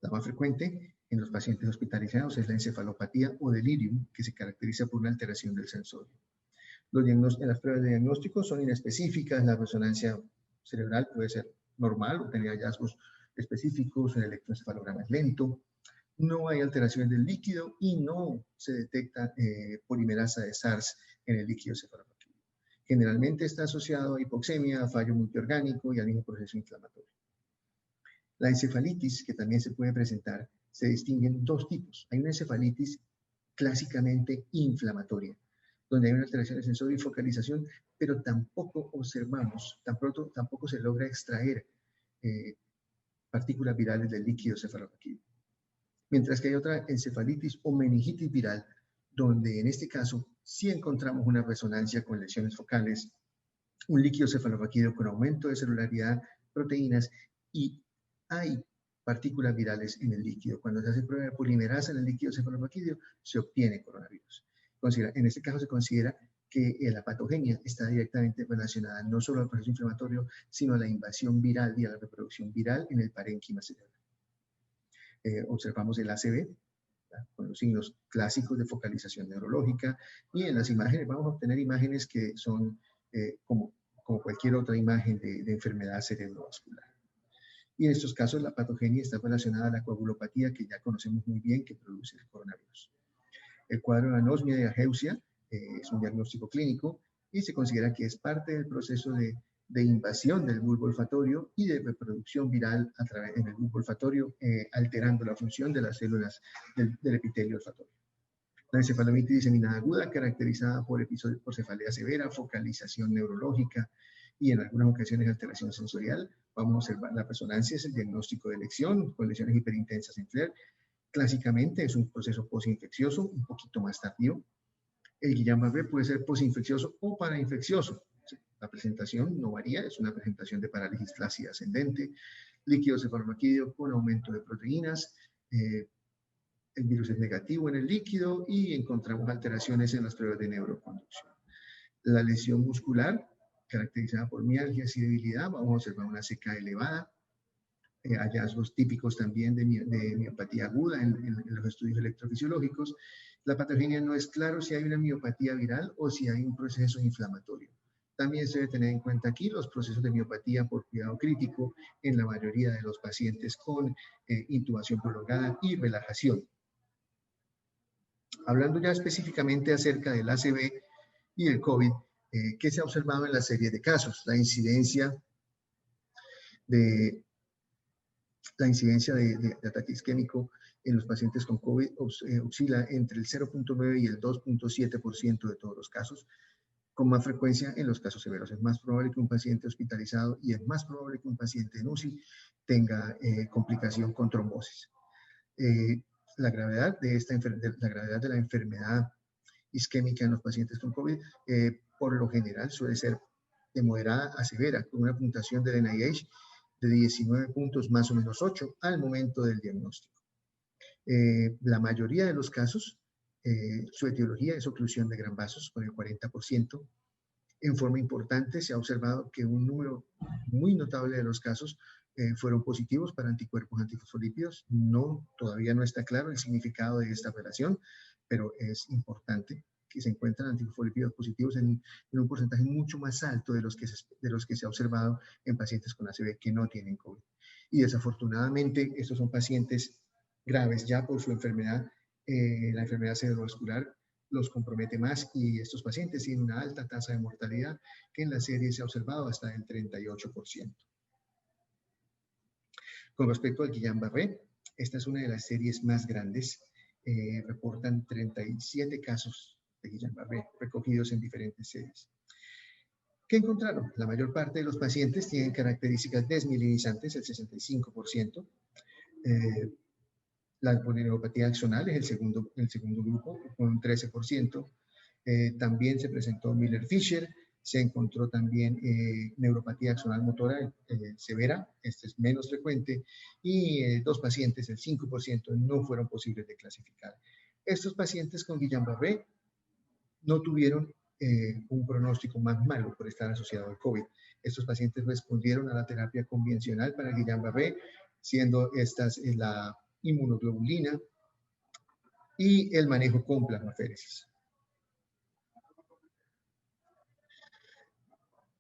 La más frecuente en los pacientes hospitalizados es la encefalopatía o delirium, que se caracteriza por una alteración del sensorio. Las pruebas de diagnóstico son inespecíficas, la resonancia cerebral puede ser normal o tener hallazgos específicos, el electroencefalograma es lento, no hay alteraciones del líquido y no se detecta polimerasa de SARS en el líquido cefalorraquídeo. Generalmente está asociado a hipoxemia, a fallo multiorgánico y al mismo proceso inflamatorio. La encefalitis, que también se puede presentar, se distinguen dos tipos. Hay una encefalitis clásicamente inflamatoria. donde hay una alteración de sensorio y focalización, pero tampoco observamos, tampoco se logra extraer partículas virales del líquido cefalorraquídeo. Mientras que hay otra encefalitis o meningitis viral, donde en este caso sí encontramos una resonancia con lesiones focales, un líquido cefalorraquídeo con aumento de celularidad, proteínas, y hay partículas virales en el líquido. Cuando se hace prueba de polimerasa en el líquido cefalorraquídeo, se obtiene coronavirus. En este caso se considera que la patogenia está directamente relacionada no solo al proceso inflamatorio, sino a la invasión viral y a la reproducción viral en el parénquima cerebral. Observamos el ACV, con los signos clásicos de focalización neurológica, y en las imágenes vamos a obtener imágenes que son como cualquier otra imagen de enfermedad cerebrovascular. Y en estos casos la patogenia está relacionada a la coagulopatía, que ya conocemos muy bien, que produce el coronavirus. El cuadro de anosmia y ageusia es un diagnóstico clínico y se considera que es parte del proceso de invasión del bulbo olfatorio y de reproducción viral en el bulbo olfatorio, alterando la función de las células del epitelio olfatorio. La encefalomitis diseminada aguda, caracterizada por episodios por cefalea severa, focalización neurológica y en algunas ocasiones alteración sensorial. Vamos a observar la resonancia, es el diagnóstico de elección con lesiones hiperintensas en FLAIR. Clásicamente es un proceso posinfeccioso, un poquito más tardío. El Guillain-Barré puede ser posinfeccioso o parainfeccioso. La presentación no varía, es una presentación de parálisis flácida ascendente, líquido cefalorraquídeo con aumento de proteínas, el virus es negativo en el líquido y encontramos alteraciones en las pruebas de neuroconducción. La lesión muscular, caracterizada por mialgias y debilidad, vamos a observar una CK elevada, hallazgos típicos también de miopatía aguda en los estudios electrofisiológicos. La patogenia no es claro si hay una miopatía viral o si hay un proceso inflamatorio. También se debe tener en cuenta aquí los procesos de miopatía por cuidado crítico en la mayoría de los pacientes con intubación prolongada y relajación. Hablando ya específicamente acerca del ACV y el COVID, ¿qué se ha observado en la serie de casos? La incidencia de ataque isquémico en los pacientes con COVID oscila entre el 0.9 y el 2.7% de todos los casos, con más frecuencia en los casos severos. Es más probable que un paciente hospitalizado y es más probable que un paciente en UCI tenga complicación con trombosis. La gravedad de la enfermedad isquémica en los pacientes con COVID, por lo general suele ser de moderada a severa, con una puntuación del NIH de 19 puntos más o menos 8 al momento del diagnóstico. La mayoría de los casos, su etiología es oclusión de gran vasos, con el 40%. En forma importante se ha observado que un número muy notable de los casos fueron positivos para anticuerpos antifosfolípidos. Todavía no está claro el significado de esta relación, pero es importante que se encuentran antifosfolípidos positivos en un porcentaje mucho más alto de los que se ha observado en pacientes con ACV que no tienen COVID. Y desafortunadamente estos son pacientes graves ya por su enfermedad. La enfermedad cerebrovascular los compromete más y estos pacientes tienen una alta tasa de mortalidad que en la serie se ha observado hasta el 38%. Con respecto al Guillain-Barré, esta es una de las series más grandes. Reportan 37 casos de Guillain-Barré recogidos en diferentes series. ¿Qué encontraron? La mayor parte de los pacientes tienen características desmielinizantes, el 65%. La polineuropatía axonal es el segundo grupo, con un 13%. También se presentó Miller-Fisher. Se encontró también neuropatía axonal motora severa, este es menos frecuente, y 2 pacientes, el 5%, no fueron posibles de clasificar. Estos pacientes con Guillain-Barré no tuvieron un pronóstico más malo por estar asociado al COVID. Estos pacientes respondieron a la terapia convencional para Guillain-Barré, siendo estas la inmunoglobulina y el manejo con plasmaféresis.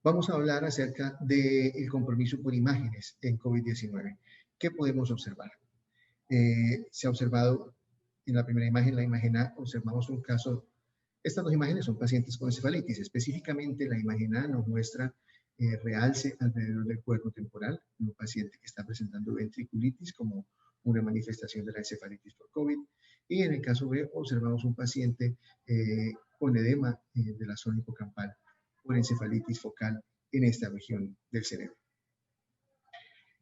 Vamos a hablar acerca del compromiso por imágenes en COVID-19. ¿Qué podemos observar? Se ha observado en la primera imagen, la imagen A, observamos un caso. Estas 2 imágenes son pacientes con encefalitis. Específicamente, la imagen A nos muestra realce alrededor del cuerno temporal, un paciente que está presentando ventriculitis como una manifestación de la encefalitis por COVID. Y en el caso B, observamos un paciente con edema de la zona hipocampal, con encefalitis focal en esta región del cerebro.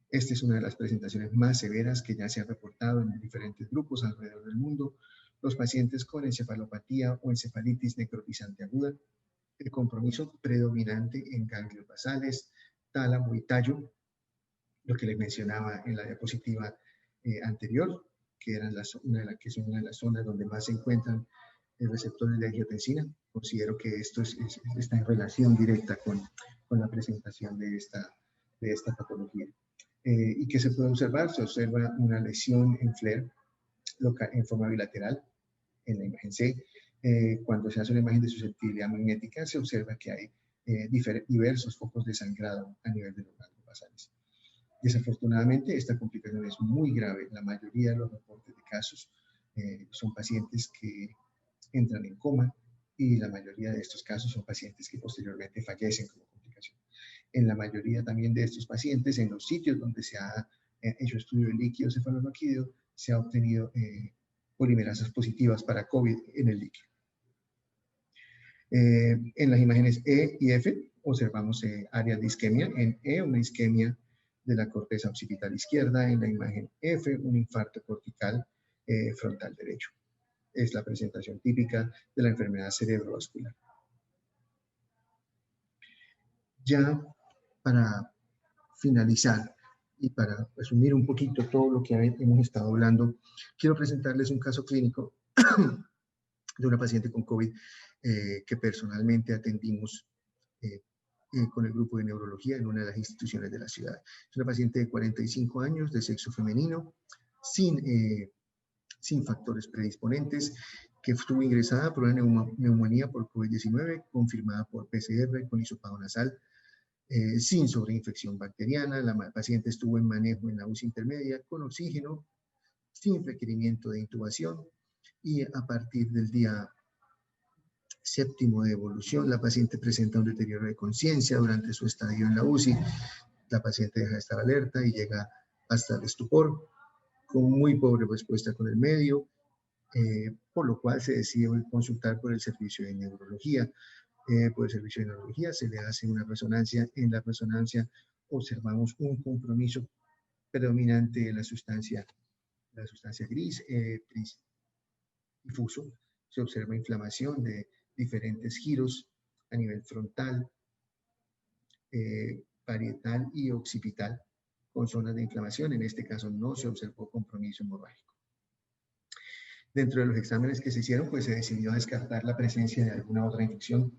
Esta es una de las presentaciones más severas que ya se han reportado en diferentes grupos alrededor del mundo. Los pacientes con encefalopatía o encefalitis necrotizante aguda, el compromiso predominante en ganglios basales, tálamo y tallo, lo que les mencionaba en la diapositiva anterior, que es una de las zonas donde más se encuentran receptores de angiotensina. Considero que esto está en relación directa con la presentación de esta patología. ¿Y qué se puede observar? Se observa una lesión en FLAIR en forma bilateral en la imagen C. Cuando se hace una imagen de susceptibilidad magnética, se observa que hay diversos focos de sangrado a nivel de los ganglios basales. Desafortunadamente, esta complicación es muy grave. La mayoría de los reportes de casos son pacientes que entran en coma y la mayoría de estos casos son pacientes que posteriormente fallecen como complicación. En la mayoría también de estos pacientes, en los sitios donde se ha hecho estudio de líquido cefalorraquídeo, se ha obtenido polimerasas positivas para COVID en el líquido. En las imágenes E y F observamos áreas de isquemia. En E, una isquemia de la corteza occipital izquierda. En la imagen F, un infarto cortical frontal derecho. Es la presentación típica de la enfermedad cerebrovascular. Ya para finalizar y para resumir un poquito todo lo que hemos estado hablando, quiero presentarles un caso clínico de una paciente con COVID que personalmente atendimos con el grupo de neurología en una de las instituciones de la ciudad. Es una paciente de 45 años, de sexo femenino, sin factores predisponentes, que estuvo ingresada por una neumonía por COVID-19, confirmada por PCR con hisopado nasal, sin sobreinfección bacteriana. La paciente estuvo en manejo en la UCI intermedia con oxígeno, sin requerimiento de intubación, y a partir del día 7º de evolución, la paciente presenta un deterioro de conciencia durante su estadio en la UCI. La paciente deja de estar alerta y llega hasta el estupor, con muy pobre respuesta con el medio, por lo cual se decide consultar por el servicio de neurología. Por el servicio de neurología se le hace una resonancia. En la resonancia observamos un compromiso predominante de la sustancia gris, difuso. Se observa inflamación de diferentes giros a nivel frontal, parietal y occipital, con zonas de inflamación. En este caso no se observó compromiso hemorrágico. Dentro de los exámenes que se hicieron, pues se decidió descartar la presencia de alguna otra infección,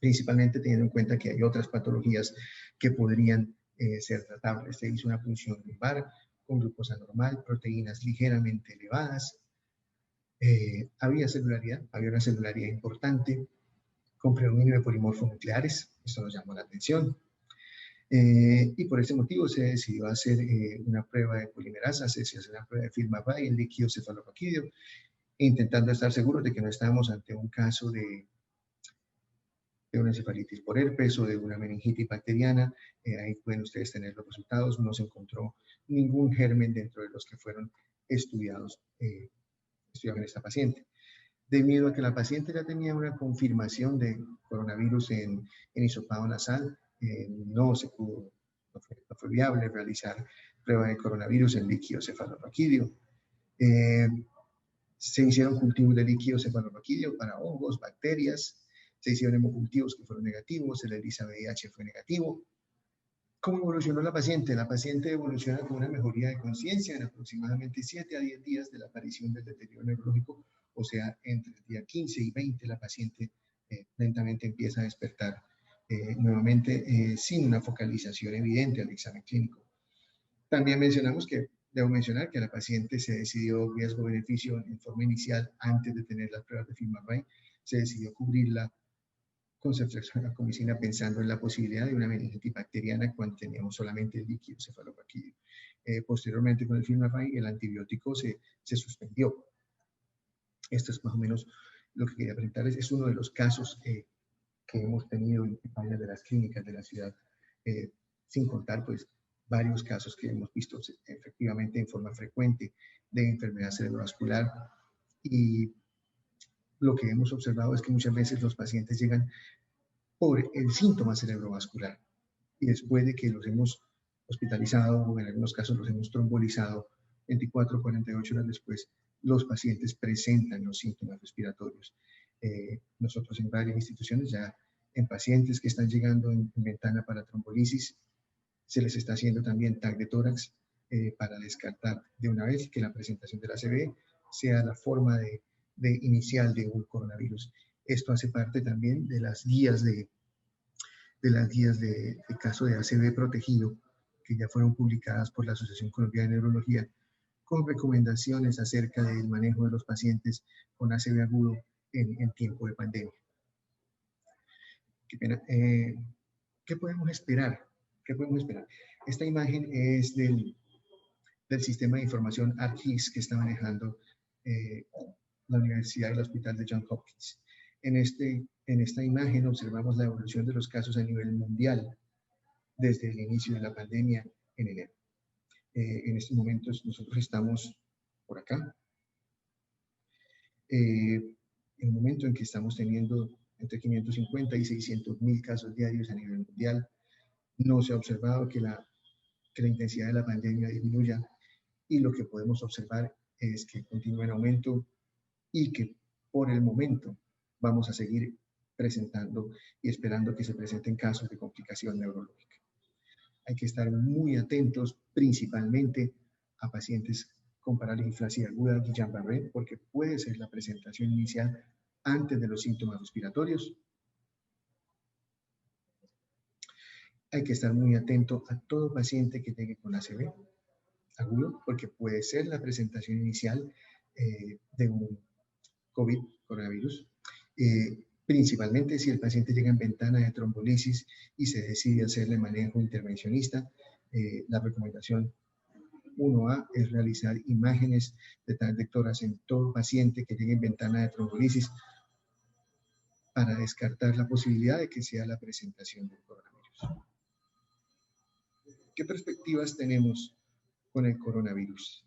principalmente teniendo en cuenta que hay otras patologías que podrían ser tratables. Se hizo una punción lumbar con glucosa normal, proteínas ligeramente elevadas. Había una celularidad importante, con predominio de polimorfos nucleares. Esto nos llamó la atención. Y por este motivo se decidió hacer una prueba de polimerasa, se hace una prueba de FilmArray en líquido cefalorraquídeo, intentando estar seguros de que no estábamos ante un caso de una encefalitis por herpes o de una meningitis bacteriana. Ahí pueden ustedes tener los resultados. No se encontró ningún germen dentro de los que fueron estudiados en esta paciente. Debido a que la paciente ya tenía una confirmación de coronavirus en hisopado nasal, no fue viable realizar prueba de coronavirus en líquido cefalorraquídeo. Se hicieron cultivos de líquido cefalorraquídeo para hongos, bacterias. Se hicieron hemocultivos que fueron negativos. El ELISA VIH fue negativo. ¿Cómo evolucionó la paciente? La paciente evoluciona con una mejoría de conciencia en aproximadamente 7 a 10 días de la aparición del deterioro neurológico. O sea, entre el día 15 y 20 la paciente lentamente empieza a despertar nuevamente sin una focalización evidente al examen clínico. También debo mencionar que la paciente se decidió riesgo-beneficio en forma inicial antes de tener las pruebas de FilmArray. Se decidió cubrirla con ceftriaxona pensando en la posibilidad de una meningitis bacteriana cuando teníamos solamente el líquido cefalorraquídeo. Posteriormente con el FilmArray el antibiótico se suspendió. Esto es más o menos lo que quería presentarles. Es uno de los casos que hemos tenido en varias de las clínicas de la ciudad, sin contar pues varios casos que hemos visto efectivamente en forma frecuente de enfermedad cerebrovascular. Y lo que hemos observado es que muchas veces los pacientes llegan por el síntoma cerebrovascular y después de que los hemos hospitalizado o en algunos casos los hemos trombolizado, 24 o 48 horas después, los pacientes presentan los síntomas respiratorios. Nosotros en varias instituciones ya en pacientes que están llegando en ventana para trombolisis, se les está haciendo también TAC de tórax para descartar de una vez que la presentación de la ACV sea la forma de inicial de un coronavirus. Esto hace parte también de las guías de caso de ACV protegido que ya fueron publicadas por la Asociación Colombiana de Neurología con recomendaciones acerca del manejo de los pacientes con ACV agudo en tiempo de pandemia. Qué pena. ¿Qué podemos esperar? ¿Qué podemos esperar? Esta imagen es del sistema de información ARC-GIS que está manejando la Universidad y el Hospital de Johns Hopkins. En esta imagen observamos la evolución de los casos a nivel mundial desde el inicio de la pandemia en enero. En estos momentos nosotros estamos por acá. En el momento en que estamos teniendo entre 550 y 600.000 casos diarios a nivel mundial, no se ha observado que la intensidad de la pandemia disminuya y lo que podemos observar es que continúa en aumento y que por el momento vamos a seguir presentando y esperando que se presenten casos de complicación neurológica. Hay que estar muy atentos principalmente a pacientes con parálisis flácida aguda Guillain-Barré porque puede ser la presentación inicial antes de los síntomas respiratorios. Hay que estar muy atento a todo paciente que llegue con ACV agudo porque puede ser la presentación inicial de un coronavirus. Principalmente si el paciente llega en ventana de trombolisis y se decide hacerle manejo intervencionista, la recomendación 1A es realizar imágenes de TAC de tórax en todo paciente que llegue en ventana de trombolisis para descartar la posibilidad de que sea la presentación del coronavirus. ¿Qué perspectivas tenemos con el coronavirus?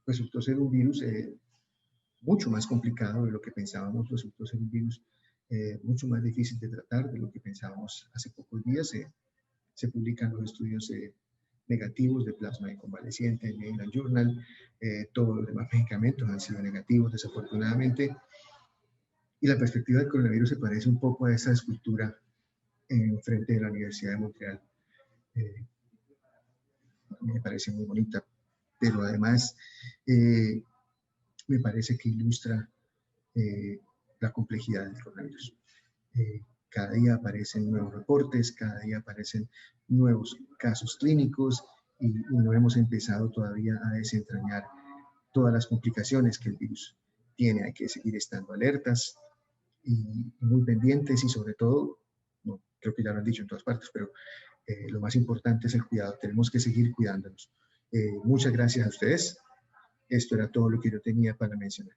Resultó ser un virus mucho más complicado de lo que pensábamos, resultó ser un virus mucho más difícil de tratar de lo que pensábamos hace pocos días. Se publican los estudios negativos de plasma de convaleciente en el Journal, todos los demás medicamentos han sido negativos desafortunadamente, y la perspectiva del coronavirus se parece un poco a esa escultura en frente de la Universidad de Montreal. A mí me parece muy bonita, pero además me parece que ilustra la complejidad del coronavirus. Cada día aparecen nuevos reportes, cada día aparecen nuevos casos clínicos y no hemos empezado todavía a desentrañar todas las complicaciones que el virus tiene. Hay que seguir estando alertas y muy pendientes y sobre todo, no, creo que ya lo han dicho en todas partes, pero lo más importante es el cuidado. Tenemos que seguir cuidándonos. Muchas gracias a ustedes. Esto era todo lo que yo tenía para mencionar.